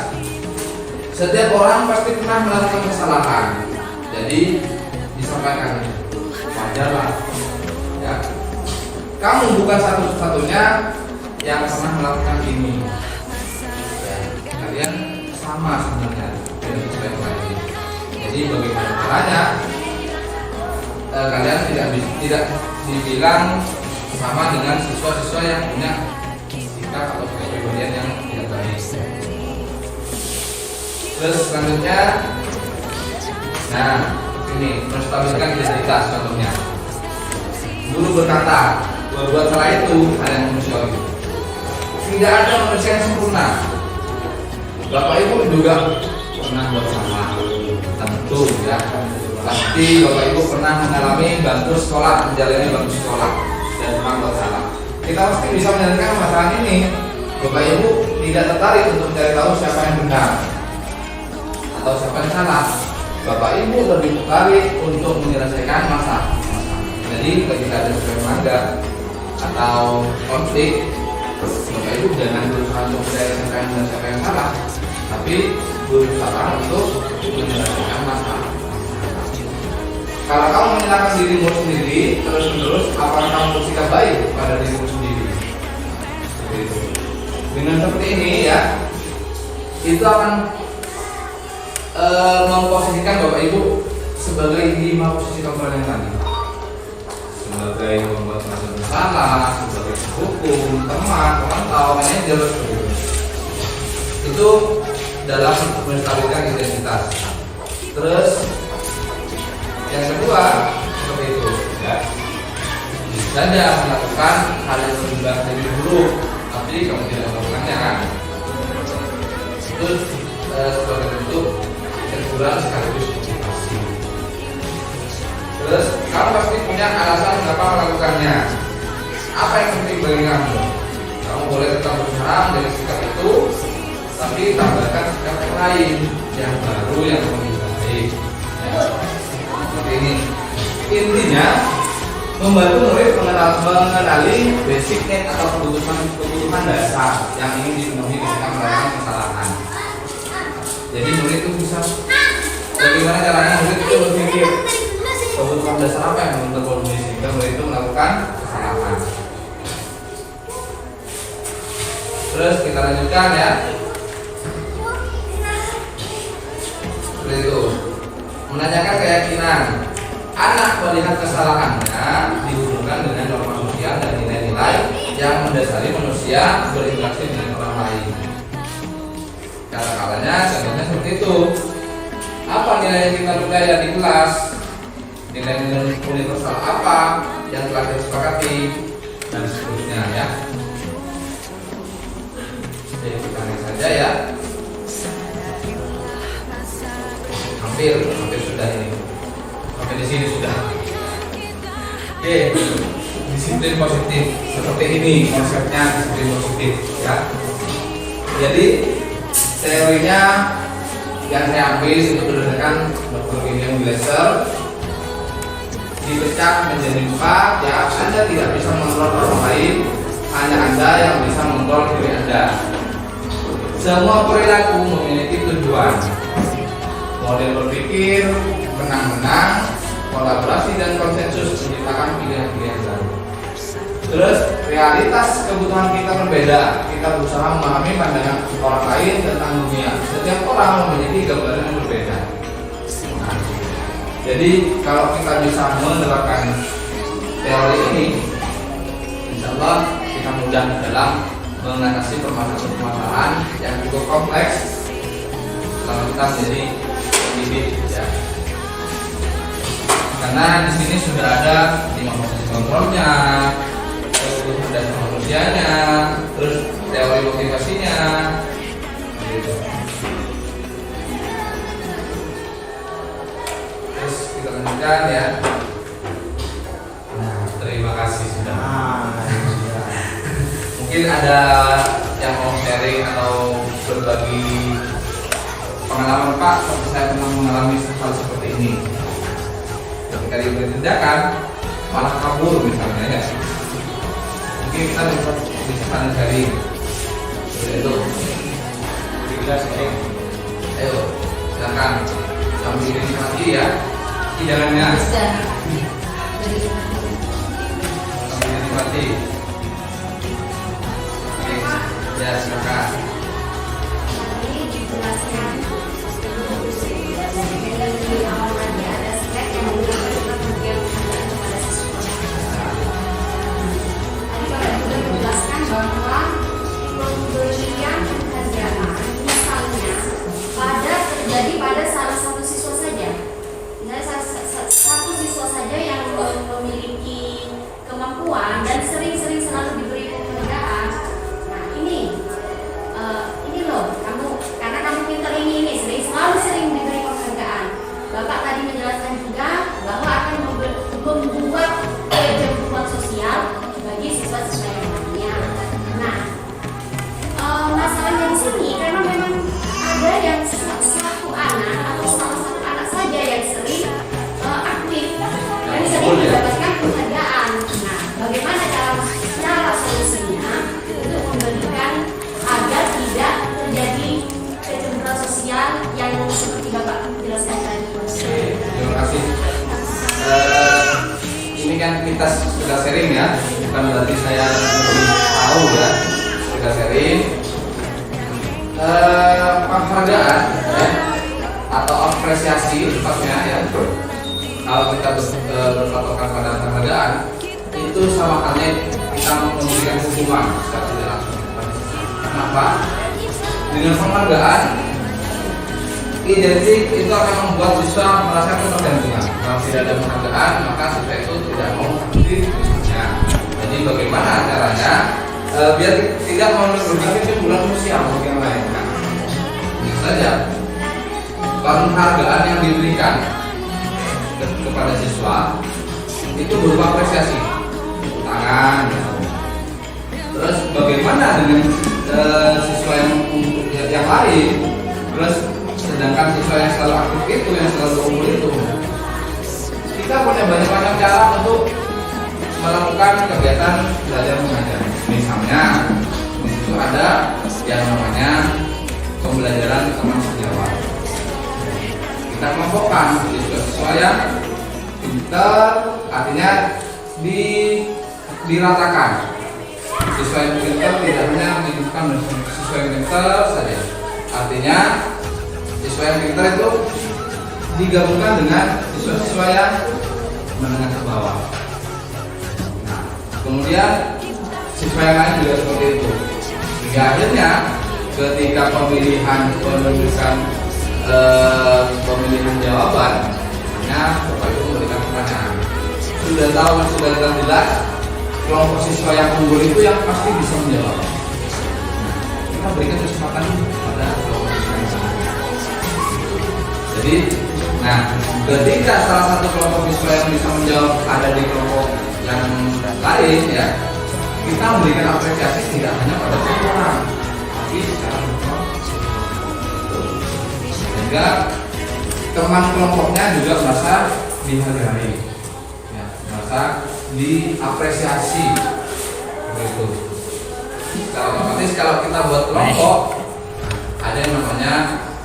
Setiap orang pasti pernah melakukan kesalahan. Jadi disampaikan wajarlah. Ya. Kamu bukan satu-satunya yang pernah melakukan ini. Ya. Kalian sama sebenarnya dengan siswa yang lain. Jadi bagaimana caranya kalian tidak dibilang sama dengan siswa-siswa yang punya sikap atau kepribadian yang tidak baik. Terus selanjutnya, nah ini menstabilkan identitas contohnya. Guru berkata, buat salah itu ada yang manusiawi. Tidak ada manusia yang sempurna. Bapak Ibu juga pernah buat salah, tentu ya. Pasti Bapak Ibu pernah mengalami bangku sekolah, menjalani bangku sekolah dan pernah buat salah. Kita pasti bisa menyelesaikan masalah ini. Bapak Ibu tidak tertarik untuk mencari tahu siapa yang benar atau siapa yang salah. Bapak Ibu lebih tertarik untuk menyelesaikan masalah. Jadi ketika ada sesuatu melanggar atau konflik, Bapak Ibu jangan berusaha untuk mencari siapa yang benar siapa yang salah, tapi berusaha untuk menyelesaikan masalah. Kalau kamu menyalahkan dirimu sendiri terus-menerus, apakah kamu bersikap baik pada dirimu sendiri? Seperti itu. Dengan seperti ini ya, itu akan memposisikan Bapak Ibu sebagai 5 posisi kontrol yang tadi. Sebagai membuat masalah, sebagai hukum, teman, pemantau, manajer. Itu dalam menstabilkan identitas. Terus yang kedua seperti itu ya, bisa saja melakukan hal yang lebih baik dari dulu, tapi kamu tidak melakukannya kan, itu sebagai bentuk teguran sekaligus motivasi. Terus kamu pasti punya alasan kenapa melakukannya. Apa yang penting bagi kamu? Kamu boleh tetap berusaha dari sikap itu, tapi tambahkan sikap yang lain, yang baru, yang lebih baik ya. Seperti ini. Intinya membantu murid mengenali basic need atau kebutuhan dasar yang ingin dipenuhi ketika melakukan kesalahan. Jadi murid itu bisa, bagaimana caranya murid itu berpikir kebutuhan dasar apa yang belum terpenuhi sehingga murid itu melakukan kesalahan. Terus kita lanjutkan ya. Seperti itu. Menanyakan keyakinan anak melihat kesalahannya dihubungkan dengan norma sosial dan nilai-nilai yang mendasari manusia berinteraksi dengan orang lain. Kata-katanya contohnya seperti itu. Apa nilai yang kita percaya di kelas? Nilai-nilai universal apa yang telah disepakati dan seterusnya ya. Oke, kita lihat saja ya. Hampir sudah ini. Sampai di sini sudah. Oke, disiplin positif seperti ini konsepnya, disiplin positif ya. Jadi teorinya yang saya ambil itu berdasarkan Dr. William Glasser, dipecah menjadi 4 ya. Anda tidak bisa mengontrol orang lain, hanya Anda yang bisa mengontrol diri Anda. Semua perilaku memiliki tujuan. Model berpikir, menang-menang, kolaborasi dan konsensus menciptakan pilihan-pilihan baru. Terus realitas kebutuhan kita berbeda. Kita berusaha memahami pandangan orang lain tentang dunia. Setiap orang memiliki gambaran yang berbeda. Nah, jadi kalau kita bisa menerapkan teori ini, insya Allah kita mudah dalam mengatasi permasalahan yang cukup kompleks kalau kita menjadi pendidik ya. Karena di sini sudah ada 5 posisi kontrolnya, terus dasar manusianya, terus teori motivasinya, gitu. Terus kita lanjutkan ya. Nah, terima kasih sudah. Mungkin ada yang mau sharing atau berbagi pengalaman Pak, seperti saya pernah mengalami hal seperti ini. Ketika diberi tindakan malah kabur misalnya ya. Mungkin kita bisa saling sharing. Seperti itu. Kita sharing. Ayo, silakan sambil dinikmati ya hidangannya. Sambil dinikmati. Oke, ya silakan. Bahwa pemberian penghargaan misalnya terjadi pada salah satu siswa saja, misalnya satu siswa saja yang memiliki kemampuan dan sering-sering selalu diberi penghargaan. Nah ini loh karena kamu pintar ini sering diberi penghargaan. Bapak tadi menjelaskan juga bahwa akan membuat kejenuhan sosial bagi siswa-siswa yang lainnya. Nah, masalahnya di sini karena memang ada yang satu anak atau salah satu anak saja yang sering aktif dan sering mendapatkan penghargaan. Nah, bagaimana cara solusinya untuk memberikan agar tidak terjadi kejenuhan sosial yang seperti Bapak jelaskan tadi. Terima kasih. Ini kan kita sudah sharing ya, bukan berarti saya tahu ya, sudah sharing. Penghargaan ya, atau apresiasi tepatnya ya. Kalau kita berpatokan pada penghargaan, itu sama halnya kita memberikan hukuman secara tidak langsung. Kenapa? Dengan penghargaan identik itu akan membuat siswa merasa ketergantungan. Kalau tidak ada penghargaan, maka siswa itu tidak mau aktif misalnya. Jadi bagaimana caranya biar tidak mau berpikir kebulan sosial bagi yang lain. Nah, ini saja penghargaan yang diberikan kepada siswa itu berupa apresiasi, tangan. Terus bagaimana dengan siswa yang lain? Terus sedangkan siswa yang selalu aktif itu, yang selalu kumpul itu, kita punya banyak macam cara untuk melakukan kegiatan belajar mengajar. Misalnya di situ ada yang namanya pembelajaran teman sejawat. Kita kelompokkan siswa yang pintar, artinya diratakan. Siswa yang pintar tidak hanya menyebutkan siswa yang pintar saja. Artinya siswa yang pintar itu digabungkan dengan siswa-siswa yang menengah ke bawah. Nah, kemudian siswa yang lain juga seperti itu. Hingga akhirnya ketika pemilihan jawaban, hanya Bapak Ibu memberikan pertanyaan. Sudah tahu, sudah jelas kelompok siswa yang unggul itu yang pasti bisa menjawab. Nah, kita berikan kesempatan pada kelompok siswa yang sama. Jadi, nah, ketika salah satu kelompok siswa yang bisa menjawab ada di kelompok yang lain, ya, kita memberikan apresiasi tidak hanya pada satu orang, tapi secara berkelompok. Sehingga teman kelompoknya juga merasa dihargai, ya, merasa diapresiasi, begitu. Secara otomatis kalau kita buat kelompok, ada yang namanya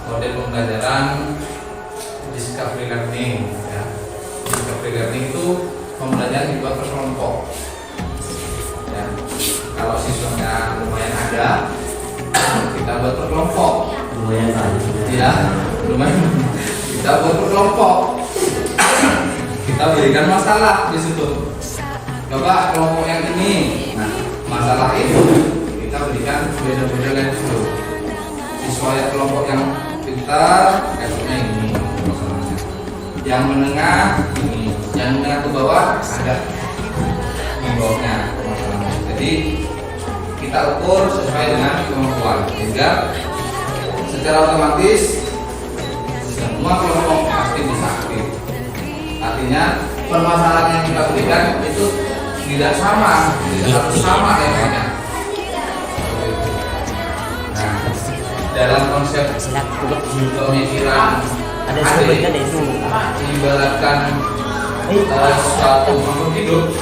model pembelajaran discovery learning, ya. Discovery learning itu pembelajaran dibuat per kelompok, ya. Kalau siswanya lumayan ada, kita buat per kelompok. Lumayan Ya, lumayan. Kita buat per kelompok. Kita berikan masalah di situ. Coba kelompok yang ini. Nah, masalah itu kita berikan beda-beda level. Siswa yang kelompok yang pintar, levelnya ini masalahnya. Yang menengah ini, yang menengah ke bawah ada di bawahnya masalahnya. Jadi kita ukur sesuai dengan kemampuan, sehingga secara otomatis semua kelompok pasti bisa aktif. Artinya permasalahan yang kita berikan itu tidak sama, tidak harus sama levelnya. Nah, dalam konsep pemikiran ada itu ibaratkan suatu makhluk hidup,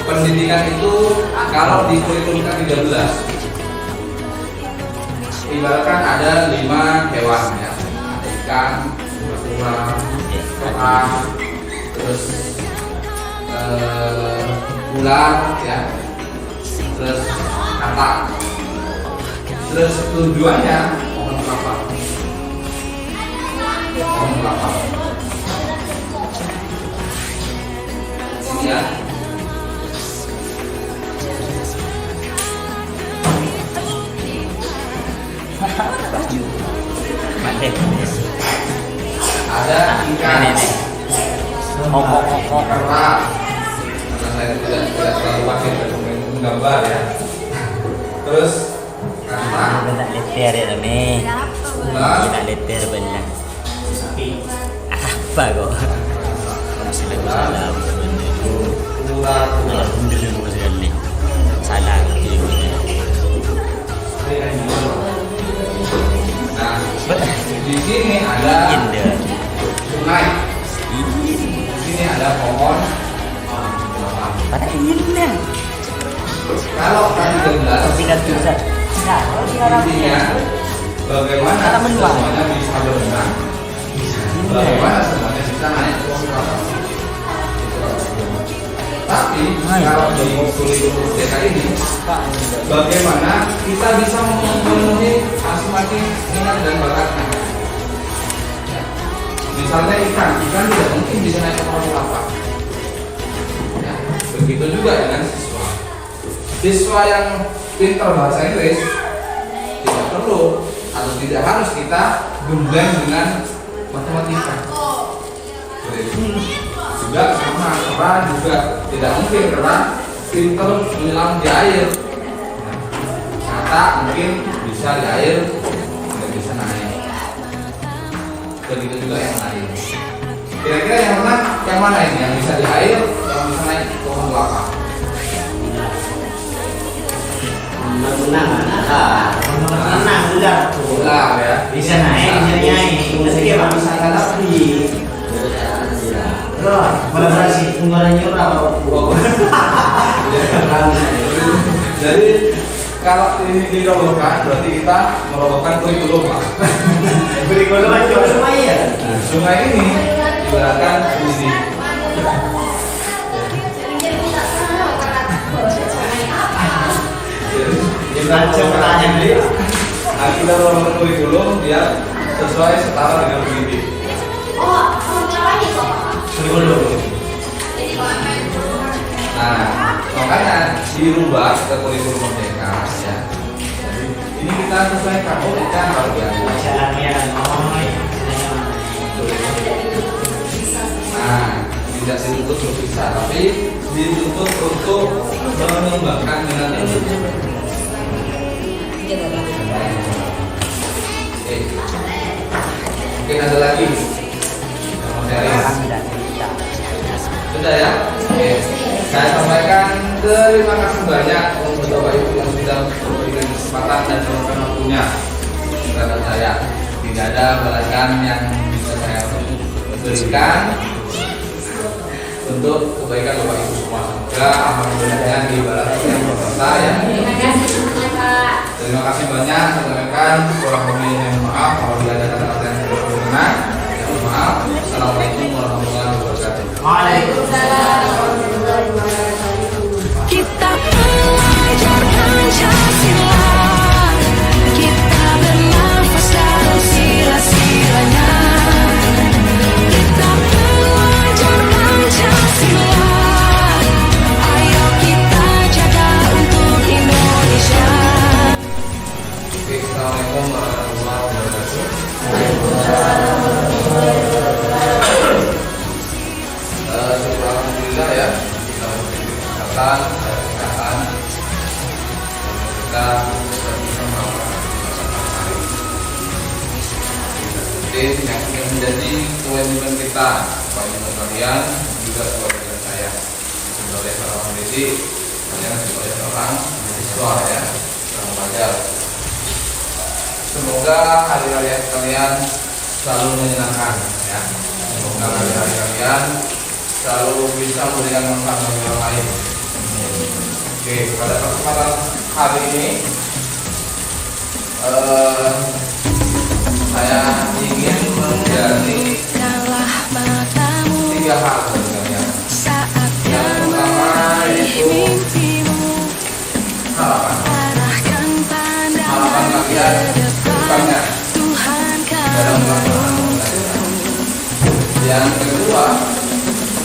pendidikan itu kalau diperhitungkan 13, ibaratkan ada 5 hewan, ya, ada ikan, kura, terus ular, ya, terus katak. Terus tujuannya pohon kelapa. Pohon kelapa. Ini ya. Ada ikan. Kera. Karena saya tidak terlalu paham dalam menggambar, ya. Terus katak. tak letter ya ni. Ular. Tak letter belah. Apa kok? Salam. Ular. Alhamdulillah sekali. Salah Nah, di sini ada sungai. Di sini ada pohon. Pada ini. Kalau tadi 13, Tinggal tu Ustaz. intinya bagaimana semuanya bisa berenang, bagaimana semuanya bisa naik ke pohon kelapa. Tapi kalau di kurikulum TK ini, bagaimana kita bisa memenuhi masing-masing minat dan bakatnya. Ya. Misalnya ikan tidak mungkin bisa naik ke pohon kelapa. Ya. Begitu juga dengan siswa. Siswa yang pintar bahasa Inggris tidak perlu atau tidak harus kita gembleng dengan matematika. Juga sama kera juga tidak mungkin karena pintar menyelam di air. Kata mungkin bisa di air, tidak bisa naik. Begitu juga yang lain. Kira-kira yang mana ini? Yang bisa di air, yang bisa naik ke pohon kelapa? Menang udah. Ular, ya. Bisa naik, bisa nyanyi. Meski Pak bisa tapi. Terus, kolaborasi unggalan nyurah. Jadi kalau ini dirobohkan berarti kita merobohkan kurikulum Pak. Kurikulum aja semua ya. Nah, sungai ini ibaratkan ini. Macam pertanyaan dia. Nah, kita merobohkan kurikulum dia sesuai setara dengan pendidik. Oh, caranya kok Pak? Kurikulum. Nah, makanya dirubah ke kurikulum merdeka ya. Jadi ini kita sesuaikan. Oh, kita harus biasa. Bacaan ya, Nah, tidak dituntut untuk bisa, tapi dituntut untuk mengembangkan minat ilmu. Oke, mungkin ada lagi materi. Sudah ya? Oke. Saya sampaikan terima kasih banyak untuk Bapak Ibu yang sudah memberikan kesempatan dan meluangkan waktunya kepada saya. Tidak ada balasan yang bisa saya berikan untuk kebaikan Bapak Ibu semua. Semoga alhamdulillahnya dibalas yang berkata ya. Terima kasih semuanya Pak. Terima kasih banyak. Saya sampaikan kurang lebih yang maaf kalau ada kata-kata yang tidak berkenan. Mohon maaf. Assalamualaikum warahmatullahi wabarakatuh. Waalaikumsalam warahmatullahi wabarakatuh. Kita belajar Pancasila, kita bernafas dalam sila-silanya. Kita belajar Pancasila, ayo kita jaga untuk Indonesia. Oke, assalamualaikum warahmatullahi wabarakatuh. Alhamdulillah ya, kita kesehatan, kita bisa melakukan yang menjadi kewajiban kita, kewajiban kalian juga kewajiban saya sebagai seorang pendidik, kalian sebagai seorang mahasiswa ya, seorang pelajar. Semoga hari-hari kalian selalu menyenangkan ya. Semoga hari-hari kalian selalu bisa memberikan manfaat bagi orang lain. Oke, pada kesempatan hari ini saya ingin menggali Kalah matamu 3 hal sebenarnya. saatnya Yang pertama meraih yaitu mimpimu. harapan. Arahkan Harapan pandangan kalian ke depan, bukannya Tuhan dalam kamu. pelaksanaan pembelajaran. Yang kedua,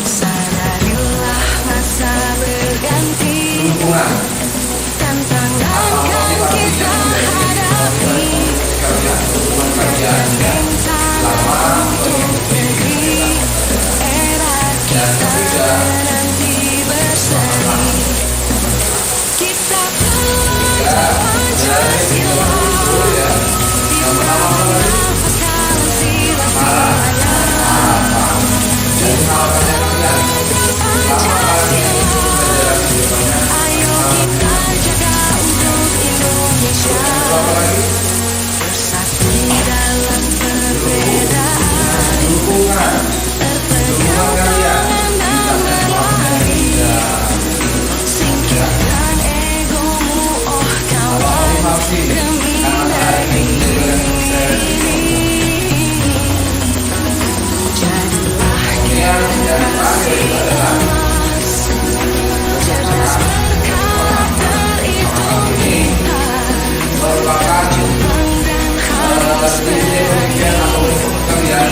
Sadarilah masa berganti, dukungan. tantangan kan kita hadapi. Kalian, dukungan kalian ya. Selama Negeri era dan kita ketiga, nanti berseri. Kita ya, belajar Pancasila, ya. Yang pertama nafas dalam sila-silanya. dari harapannya kalian. Pancasila, ayo kita jaga untuk Indonesia. Apa lagi? Bersatu dalam perbedaan, Dukungan. Dukungan kalian. dan berlari. Singkirkan egomu, oh kawan, Motivasi. demi Karena saya ingin menjadi jadilah kemudian yang terakhir adalah cerdas berkarakter itu kita. merupakan pemikiran atau kalian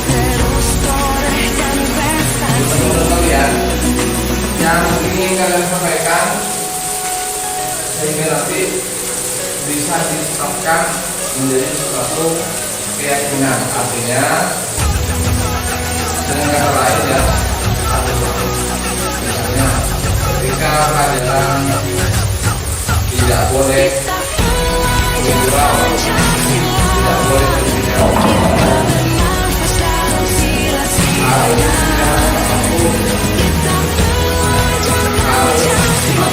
Terus torehkan prestasi. menurut kalian yang ingin kalian sampaikan sehingga nanti bisa ditetapkan menjadi suatu keyakinan, artinya dengan kata lain ya, misalnya ketika kalian tidak boleh bergurau, tidak boleh berbicara, Bernafas dalam sila-silanya. Kita belajar Pancasila,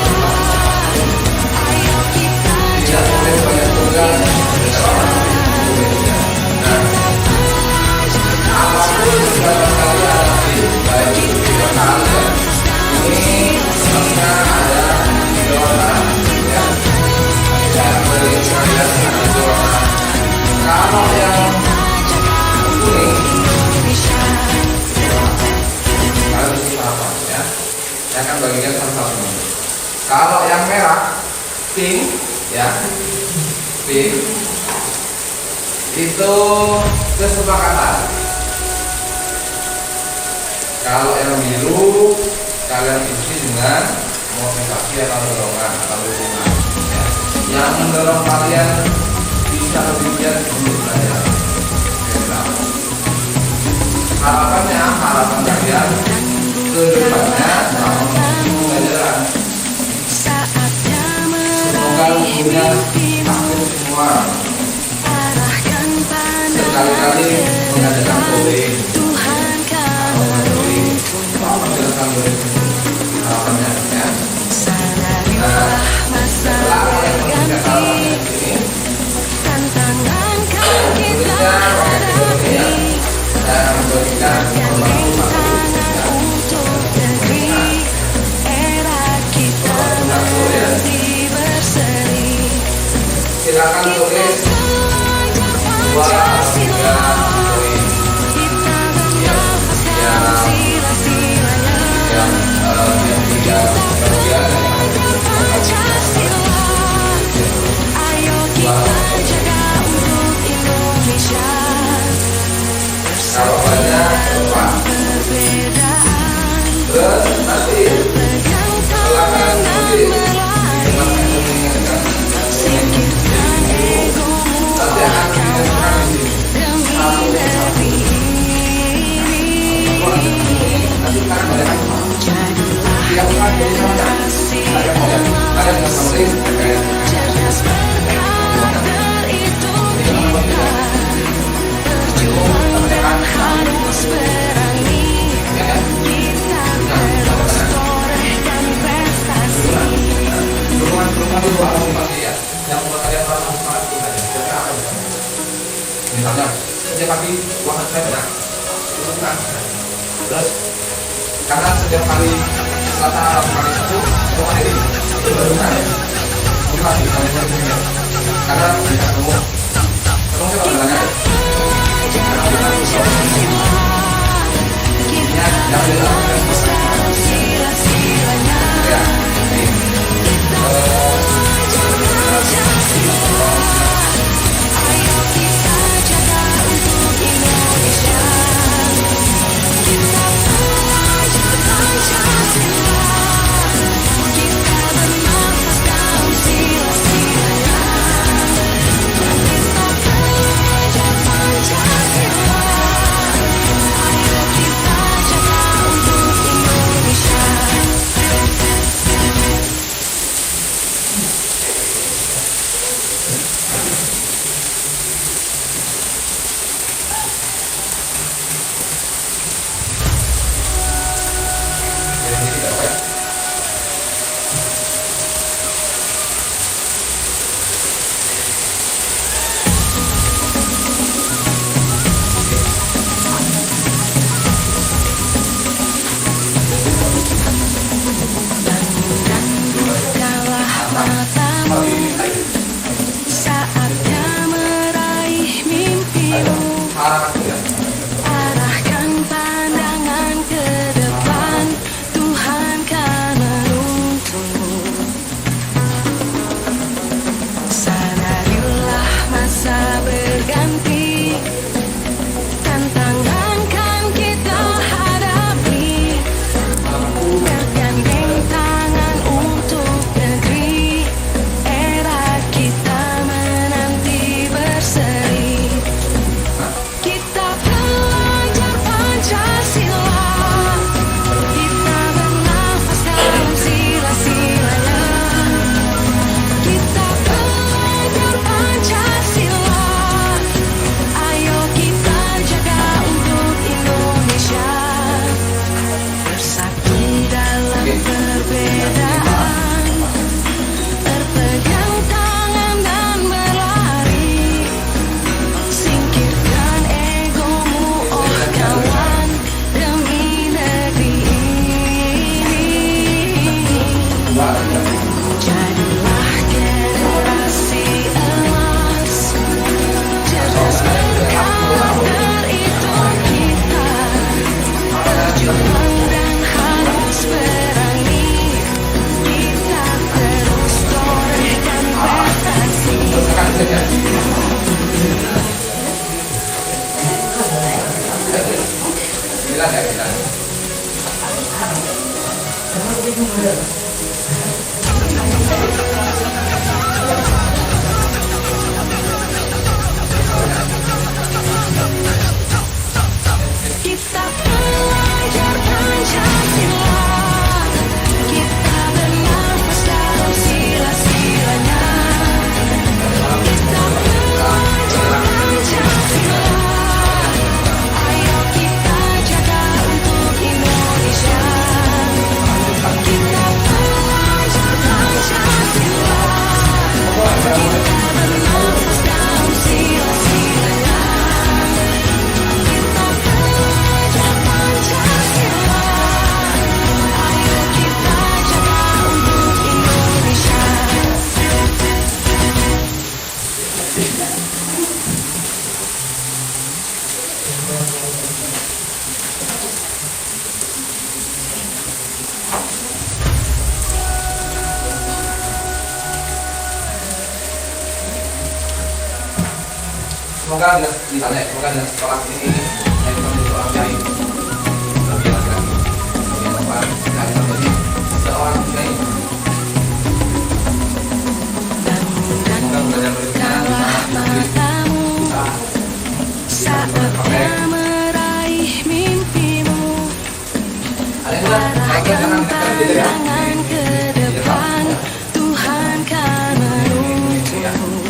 ayo kita tidak boleh banyak tugas apapun yang kalian hadapi, baik itu saya akan bagikan satu-satu. Kalau yang merah, pink, ya, pink itu kesepakatan. Kalau yang biru kalian isi dengan motivasi atau dorongan atau dukungan, ya. Yang mendorong kalian bisa lebih giat untuk belajar. Harapan kalian kedepannya sama pelajaran. Saatnya Semoga punya hasil semua. arahkan Sekali-kali mengadakan coding. Tuhan kau Menjelaskan coding. Harapannya, ya. sadarilah masa Setelah kalian mengerjakan hal berganti ini, tantangan kan kita hadapi saya memberikan gandeng tangan untuk negeri era kita nanti berseri silakan kita tulis belajar 2 Pancasila 3 poin kita bernafas dalam sila-silanya yang tidak bagian belajar Pancasila ayo kita jaga untuk Indonesia kalau banyak lupa. perbedaan Terus nanti pegang silakan tangan tulis berlari mengingatkan singkirkan egomu nanti akan diingatkan di sini demi negeri ini nanti kan banyak jadilah yang akan generasi emas kalian tulis kayak cerdas berkarakter itu kita berjuang dan harus berani kita terus torehkan prestasi dukungan dulu apa motivasi ya yang buat kalian merasa semangat itu tadi kira apa ya? Misalnya setiap pagi uang saya benar itu kan terus karena setiap kali selasa kali Sabtu itu kan ini itu baru kan motivasi karena bisa ketemu ketemu siapa bilangnya kita yang bilang dalam sila-silanya ya ayo kita jaga untuk Indonesia kita belajar Pancasila kita bernafas dalam sila-silanya kita belajar Pancasila ayo kita jaga untuk Indonesia Kita belajar Pancasila, kita bernafas dalam sila-silanya. Kita belajar Pancasila, ayo kita jaga untuk Indonesia. Kita belajar Pancasila, kita bernafas dalam sila-silanya. Kita belajar Pancasila, ayo kita jaga untuk Indonesia. Semoga misalnya, semoga dengan sekolah ini yang kita menjadi orang kiai lebih laki-laki, lebih tepat, dan menjadi seorang kiai. Semoga belajar berikutnya Matamu saatnya meraih mimpimu, ada yang bilang, arahkan pandangan ke depan, Tuhan kan menuntun.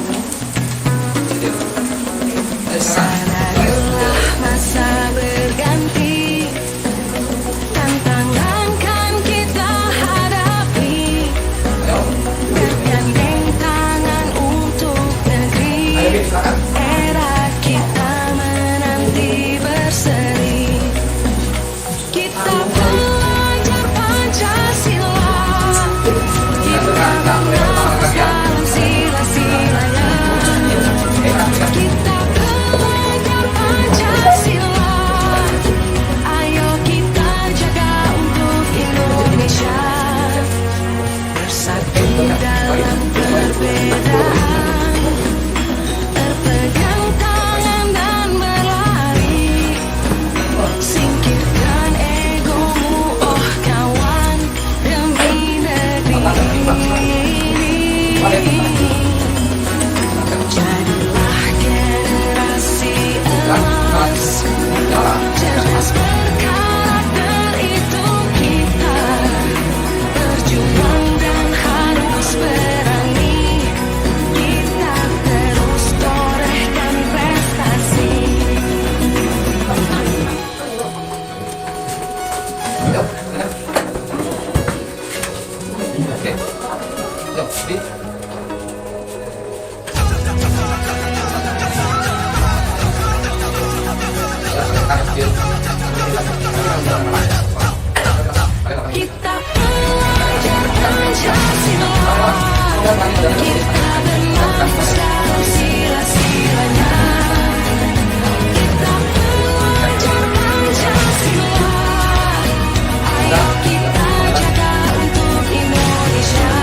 Sadarilah masa berganti, tantangan kan kita hadapi, bergandeng tangan untuk negeri, era kita menanti berseri. Kita belajar Pancasila, kita bernafas dalam sila-silanya. Kita belajar Pancasila, ayo kita jaga untuk Indonesia. Bersatu dalam perbedaan, terpegang tangan dan berlari. Singkirkan egomu, oh kawan, demi negeri ini. Jadilah generasi emas, cerdas berkarakter itu kita. Berjuang dan harus berani, kita terus torehkan prestasi. Yuk, benar. Oke. Yuk, di. Kita belajar Pancasila, kita bernafas dalam sila-silanya. Kita belajar Pancasila, ayo kita jaga untuk Indonesia.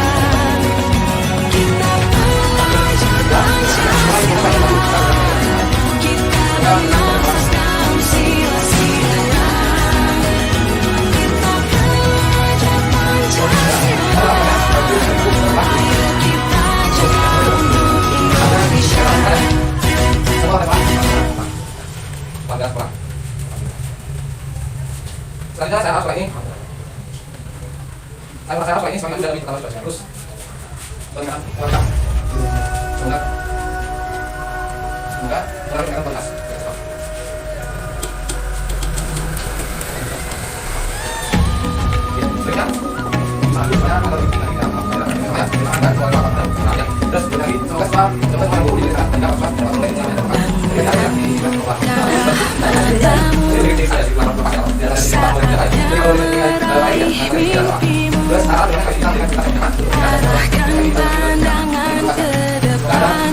Kita belajar Pancasila, kita bernafas dalam sila-silanya. Kita belajar Pancasila, ayo kita jaga untuk Indonesia. Selanjutnya saya harus lagi. Saya harus lagi semuanya sudah lebih pertama sudah terus. Bagaimana? Bagaimana? Semoga. Semoga. Semoga kita berhasil. Arahkan pandangan ke depan,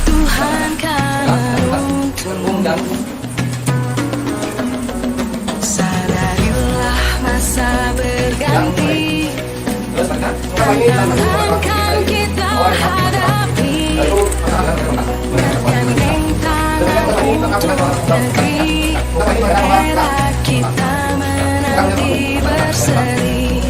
Tuhan kan menuntun. Sadarilah masa berganti, tantangan kan kita hadapi, bergandeng tangan untuk negeri, era kita menanti berseri.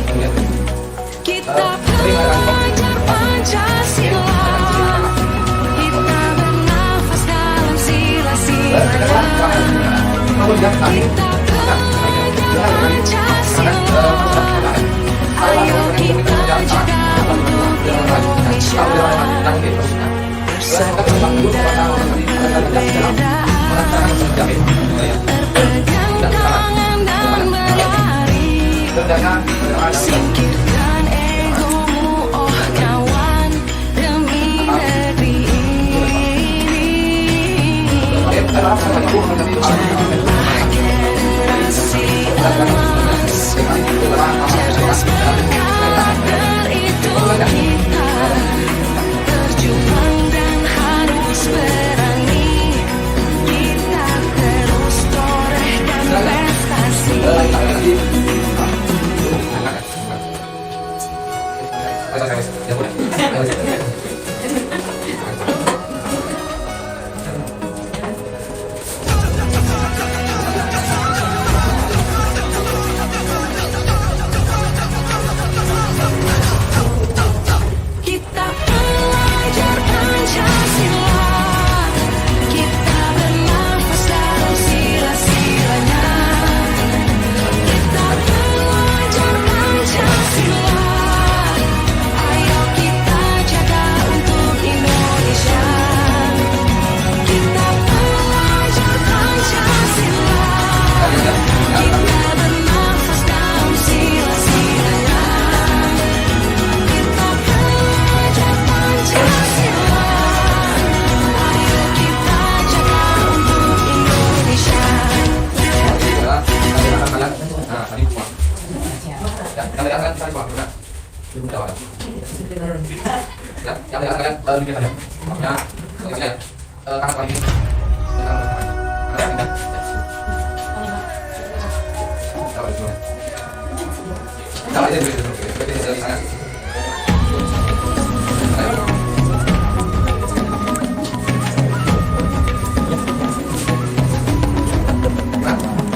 kita belajar Pancasila. Ayo kita jaga untuk Indonesia. Bersatu dalam perbedaan, berpegang tangan dan berlari. Singkirkan egomu, oh kawan, demi negeri ini. Jadilah generasi emas, cerdas berkarakter itu kita. Berjuang dan harus berani, kita terus torehkan prestasi. Kita belajar Pancasila, kita bernafas dalam sila-silanya. Kita belajar Pancasila, ayo kita jaga untuk Indonesia. Kita belajar Pancasila, kita bernafas dalam sila-silanya. Kita belajar Pancasila, ayo kita jaga untuk Indonesia.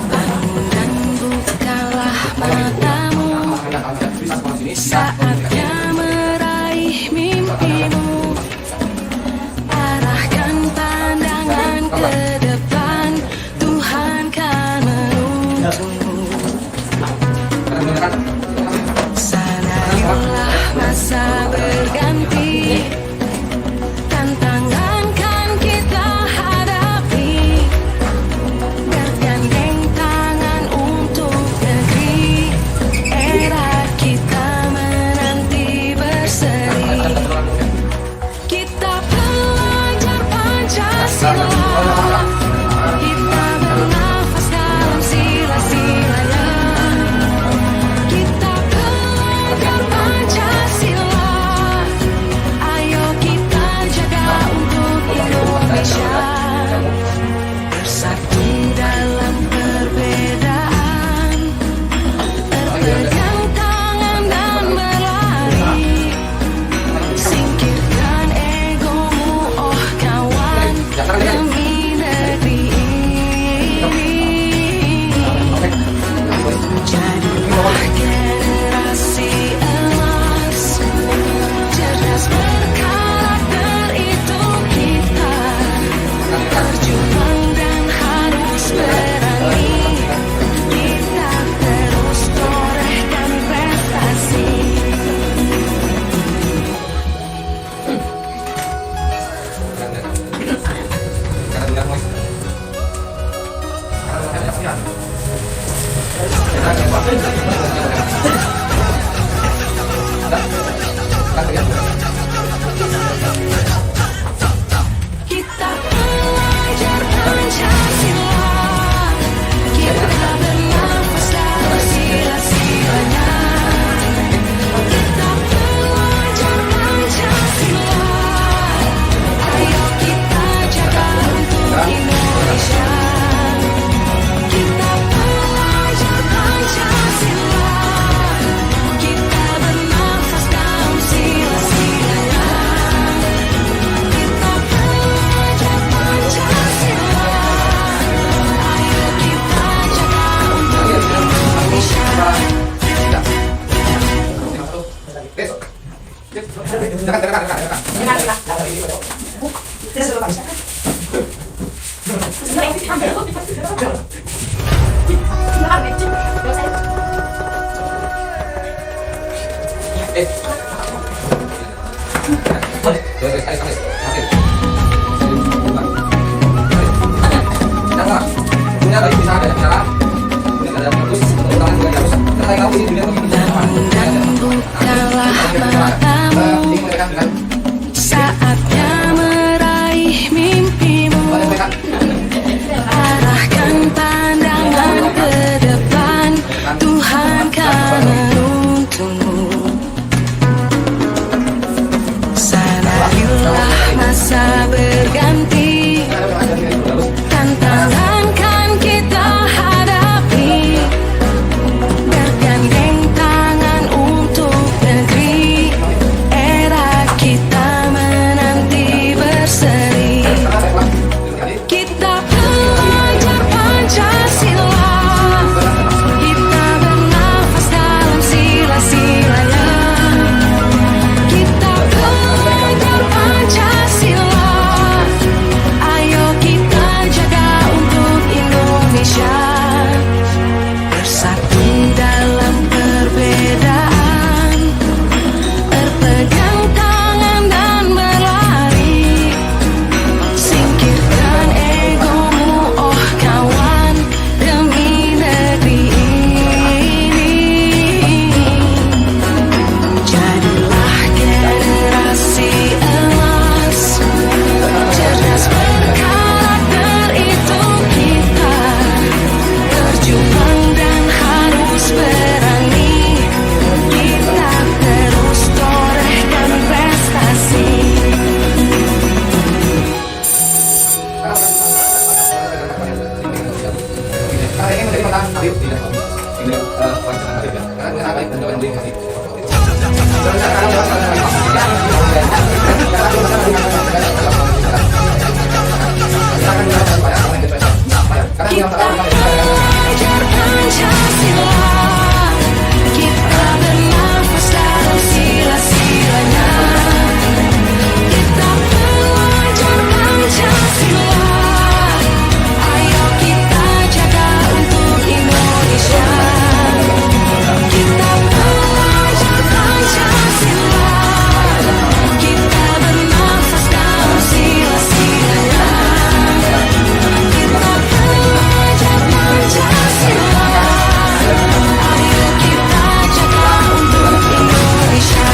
Bangun dan bukalah matamu, saatnya meraih mimpimu. Arahkan pandangan ke depan, Tuhan kan menuntunmu. Sadarilah masa berganti, tantangan kan kita hadapi. Bergandeng tangan untuk negeri, era kita menanti berseri. Kita belajar Pancasila, kita bernafas dalam sila-silanya. Kita belajar Pancasila, ayo kita jaga untuk Indonesia. Bersatu dalam perbedaan, berpegang tangan dan berlari. Singkirkan egomu, oh kawan, demi negeri ini. Jadilah generasi emas, cerdas berkarakter itu kita. Berjuang dan harus berani, kita terus torehkan prestasi. Kita belajar Pancasila, kita bernafas dalam sila-silanya. Kita belajar Pancasila, ayo kita jaga untuk Indonesia. Kita belajar Pancasila, kita bernafas dalam sila-silanya. Kita belajar Pancasila, ayo kita jaga untuk Indonesia. Terus Bukalah matamu, saatnya meraih mimpimu. Arahkan pandangan ke depan, Tuhan kan menuntunmu. Sadarilah masa berganti, tantangan kan kita hadapi. Bergandeng tangan untuk negeri, era kita menanti berseri. Kita belajar Pancasila, kita bernafas dalam sila-silanya. Kita belajar Pancasila, ayo kita jaga untuk Indonesia. Bersatu dalam perbedaan, berpegang tangan dan berlari. Singkirkan egomu, oh kawan, demi negeri ini. Jadilah generasi emas, cerdas berkarakter itu kita. Berjuang dan harus berani, kita terus torehkan prestasi. Kita belajar Pancasila, kita bernafas dalam sila-silanya. Kita belajar Pancasila, ayo kita jaga untuk Indonesia. Kita belajar Pancasila, kita bernafas dalam sila-silanya. Kita belajar Pancasila, ayo kita jaga untuk Indonesia.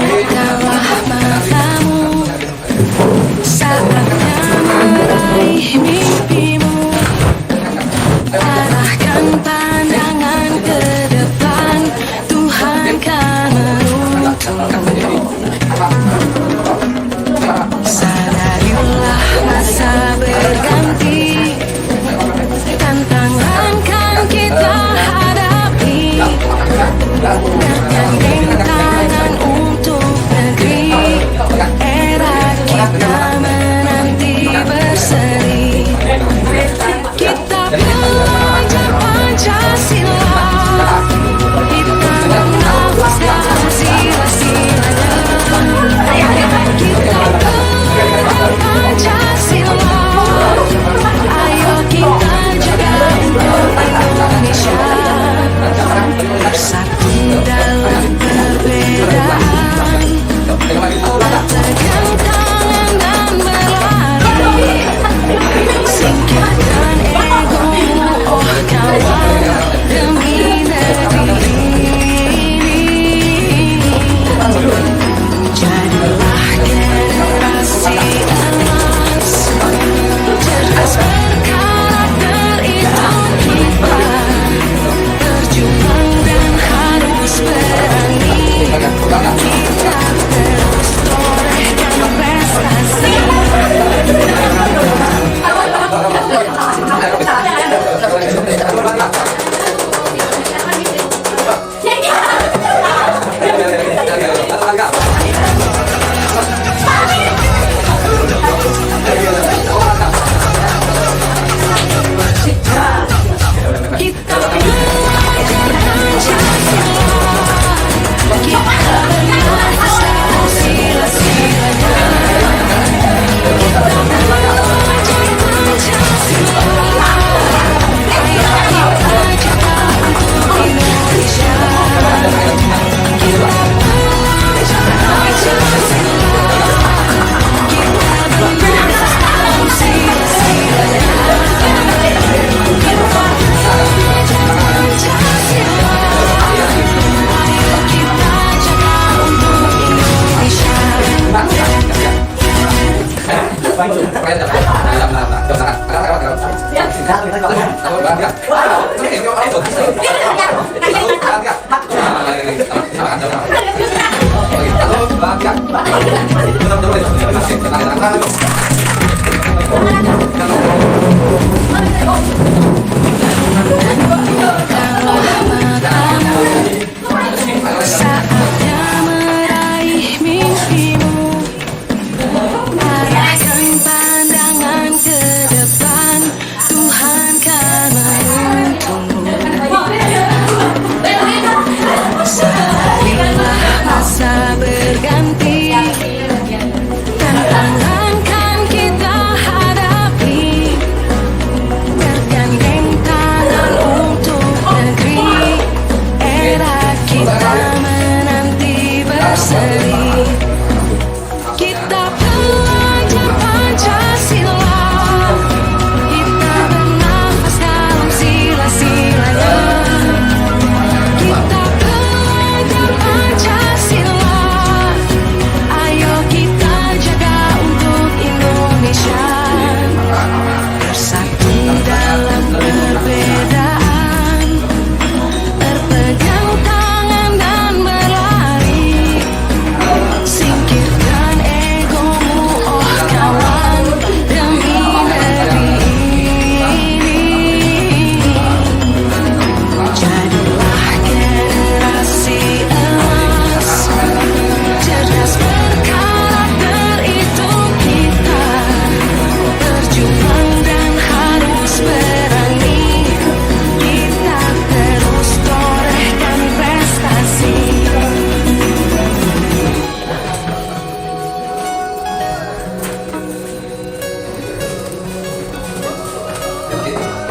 Bukalah matamu, saatnya meraih mimpimu. Arahkan pandangan ke depan, Tuhan kan menuntunmu. Sadarilah masa berganti, tantangan kan kita hadapi. Bergandeng tangan Kalian jangan. Saatnya meraih mimpimu, arahkan pandangan ke depan, Tuhan kan menuntunmu. Seharilah masa berganti, tantangan kan kita hadapi, bergandeng tangan untuk negeri, era kita menanti berseri. Kita belajar Pancasila, kita bernafas dalam sila-silanya. Kita belajar Pancasila, ayo kita jaga untuk Indonesia. Bersatu dalam perbedaan, berpegang tangan dan berlari. Singkirkan egomu, oh kawan, demi negeri ini. Jadilah generasi emas, cerdas berkarakter itu kita. Berjuang dan harus berani, kita terus torehkan prestasi.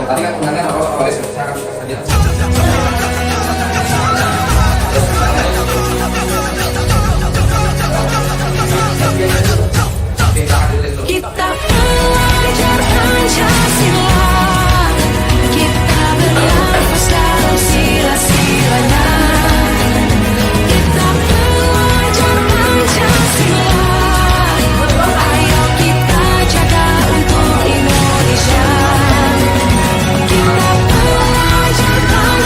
Tadi kan sebenarnya apa saya akan saja. Kita belajar Pancasila, kita bernafas dalam sila-silanya. Kita belajar Pancasila, ayo kita jaga untuk Indonesia. Kita belajar Pancasila,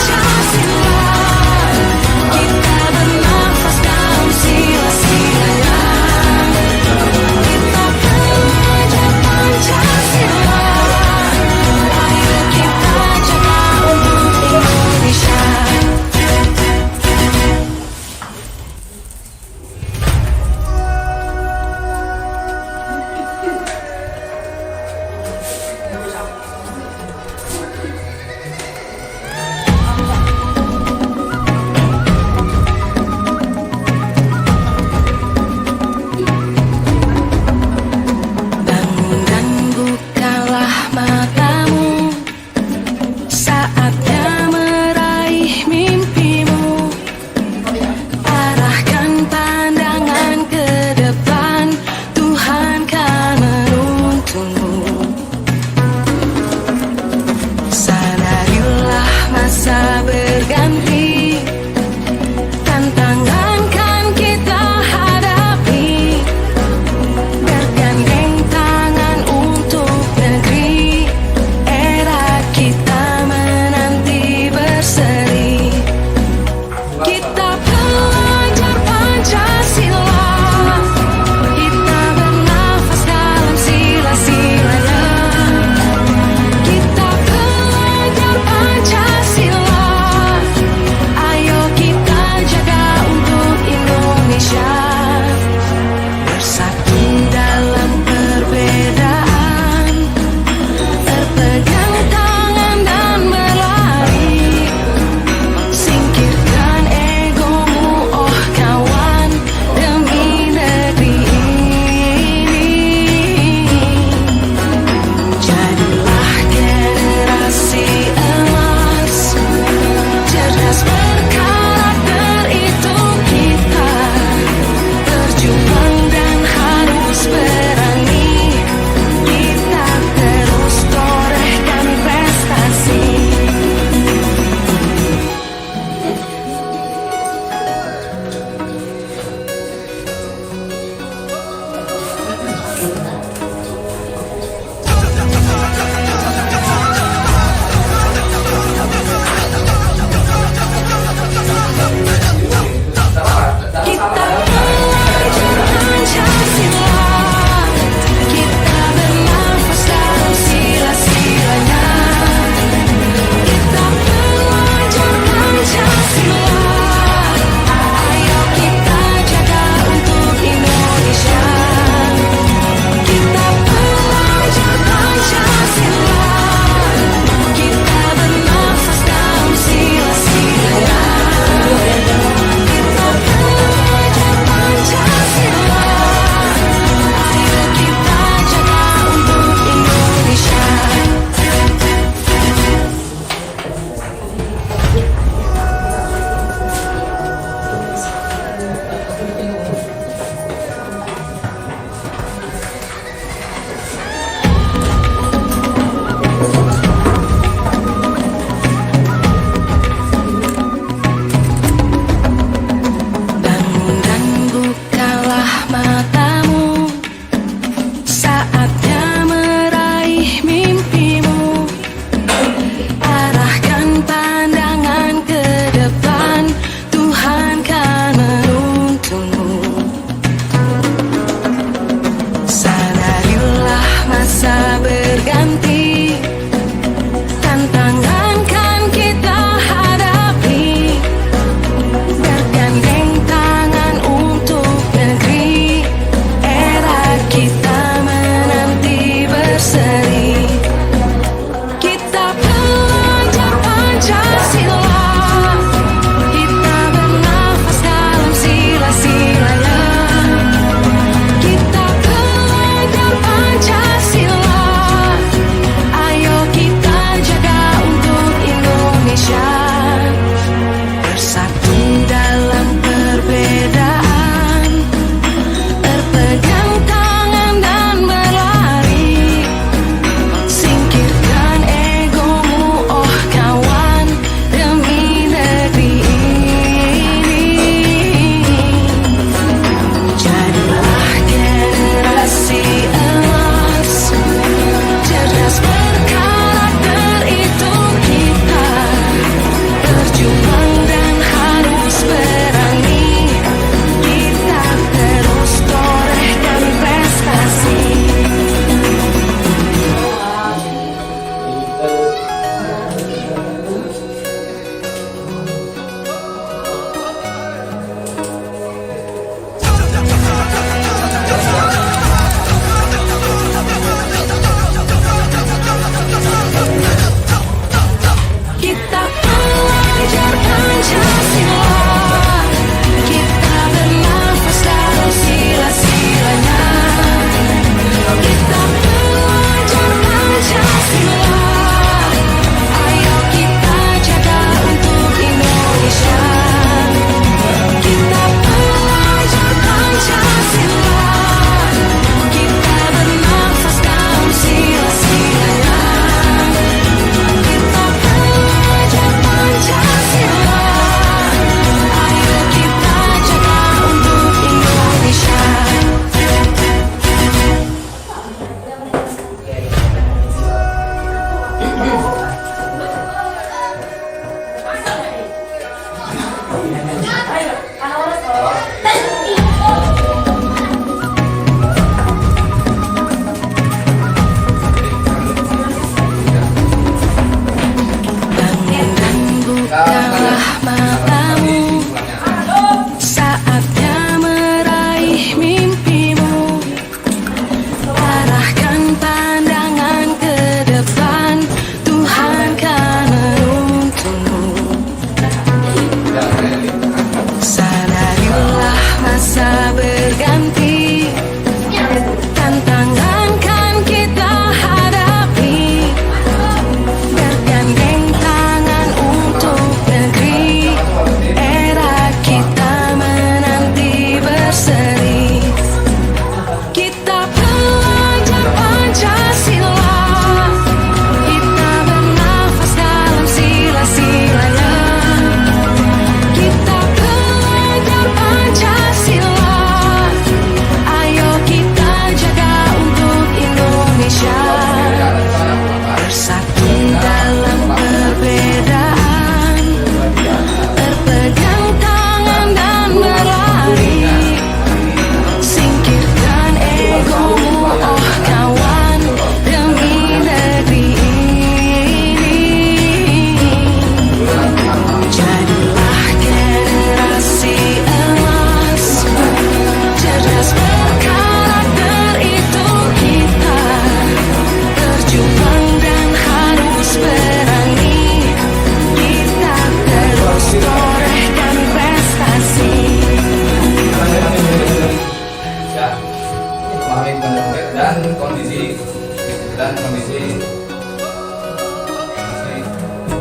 dan kondisi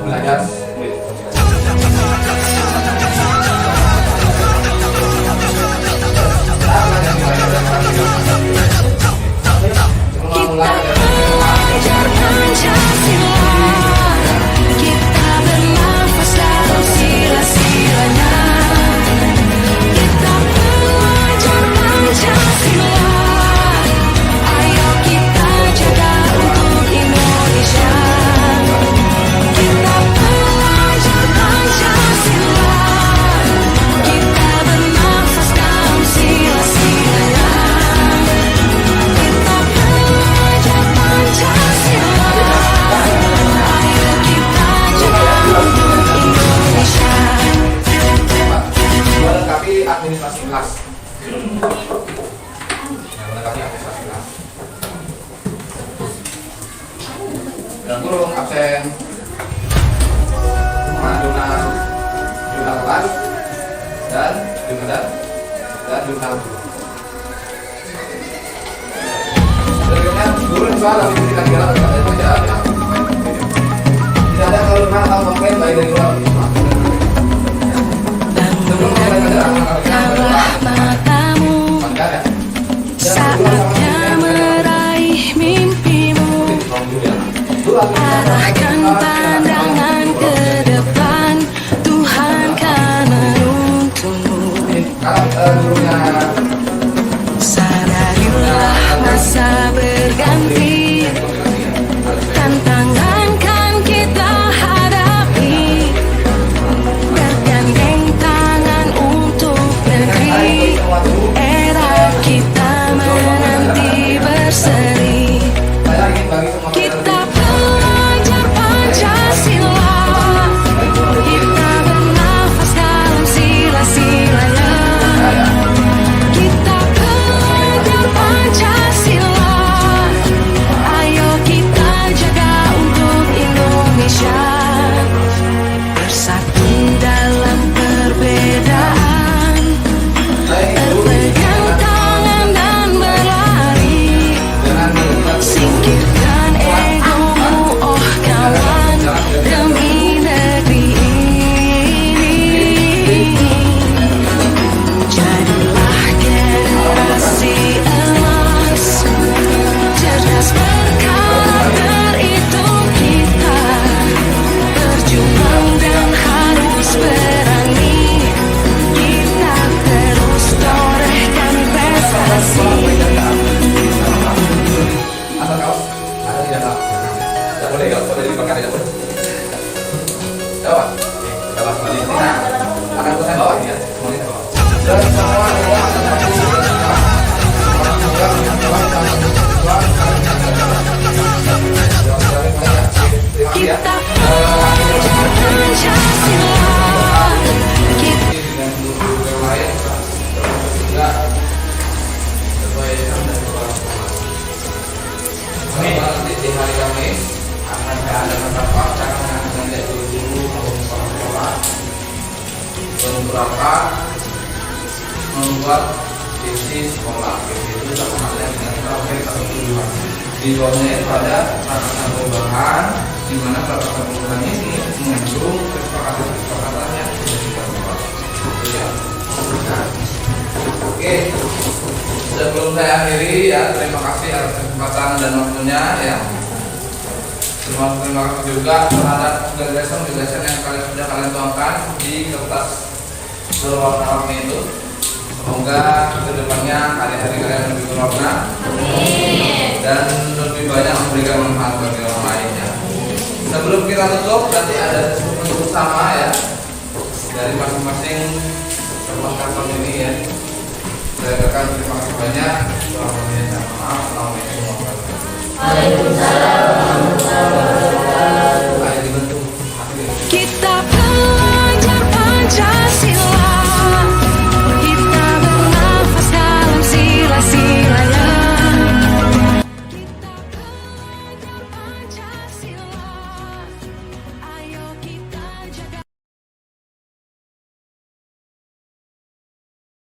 belajar murid. Kita belajar Pancasila, kita bernafas dalam sila-silanya. Kita belajar Pancasila, ayo kita jaga untuk Indonesia. Kita belajar Pancasila, kita bernafas dalam sila-silanya. Kita belajar Pancasila, ayo kita jaga untuk Indonesia. Melengkapi administrasi kelas. Melengkapi administrasi kelas. Dan kurung absen. Jurnal kelas dan jurnal guru. Berikutnya guru soal tapi kita kira tidak ada keluhan atau komplain baik dari guru. Bukalah matamu, saatnya meraih mimpimu. Arahkan pandangan ke depan, Tuhan kan menuntunmu. Sadarilah masa berganti, tantangan kan kita hadapi. Bergandeng tangan untuk negeri, era kita menanti berseri. Kita belajar Pancasila, kita bernafas dalam sila-silanya. Kita belajar Pancasila, ayo kita jaga untuk Indonesia. Bersatu dalam perbedaan, berpegang tangan dan berlari. Singkirkan egomu, oh kawan, demi negeri ini. Jadilah generasi emas, cerdas berkarakter itu kita. Berjuang dan harus berani, kita terus torehkan prestasi. Asal kaos ada di dalam. Tidak boleh kaos boleh dibakar tidak boleh. Coba. Kita bahas lagi. Nah, akan saya bawa ya. Semuanya saya bawa. Dan semua Kita belajar Pancasila, kita dengan guru yang lain juga sesuai dengan nanti di hari Kamis akan ada rapat akan mengajak guru-guru maupun sekolah beberapa membuat visi sekolah. Visi itu sama halnya dengan target atau tujuan. Di bawahnya itu ada peraturan perubahan, di mana peraturan perubahan ini mengandung kesepakatan yang sudah dibuat. Nah, oke. Sebelum saya akhiri ya, terima kasih atas kesempatan dan waktunya ya. Terima kasih juga terhadap gagasan yang kalian tuangkan di kertas berwarna itu. Semoga kedepannya hari-hari kalian lebih berwarna dan lebih banyak memberikan manfaat bagi orang lainnya. Sebelum kita tutup, nanti ada penutup sama ya dari masing-masing kantor ini ya. Saya akan terima kasih banyak. Assalamualaikum warahmatullahi wabarakatuh.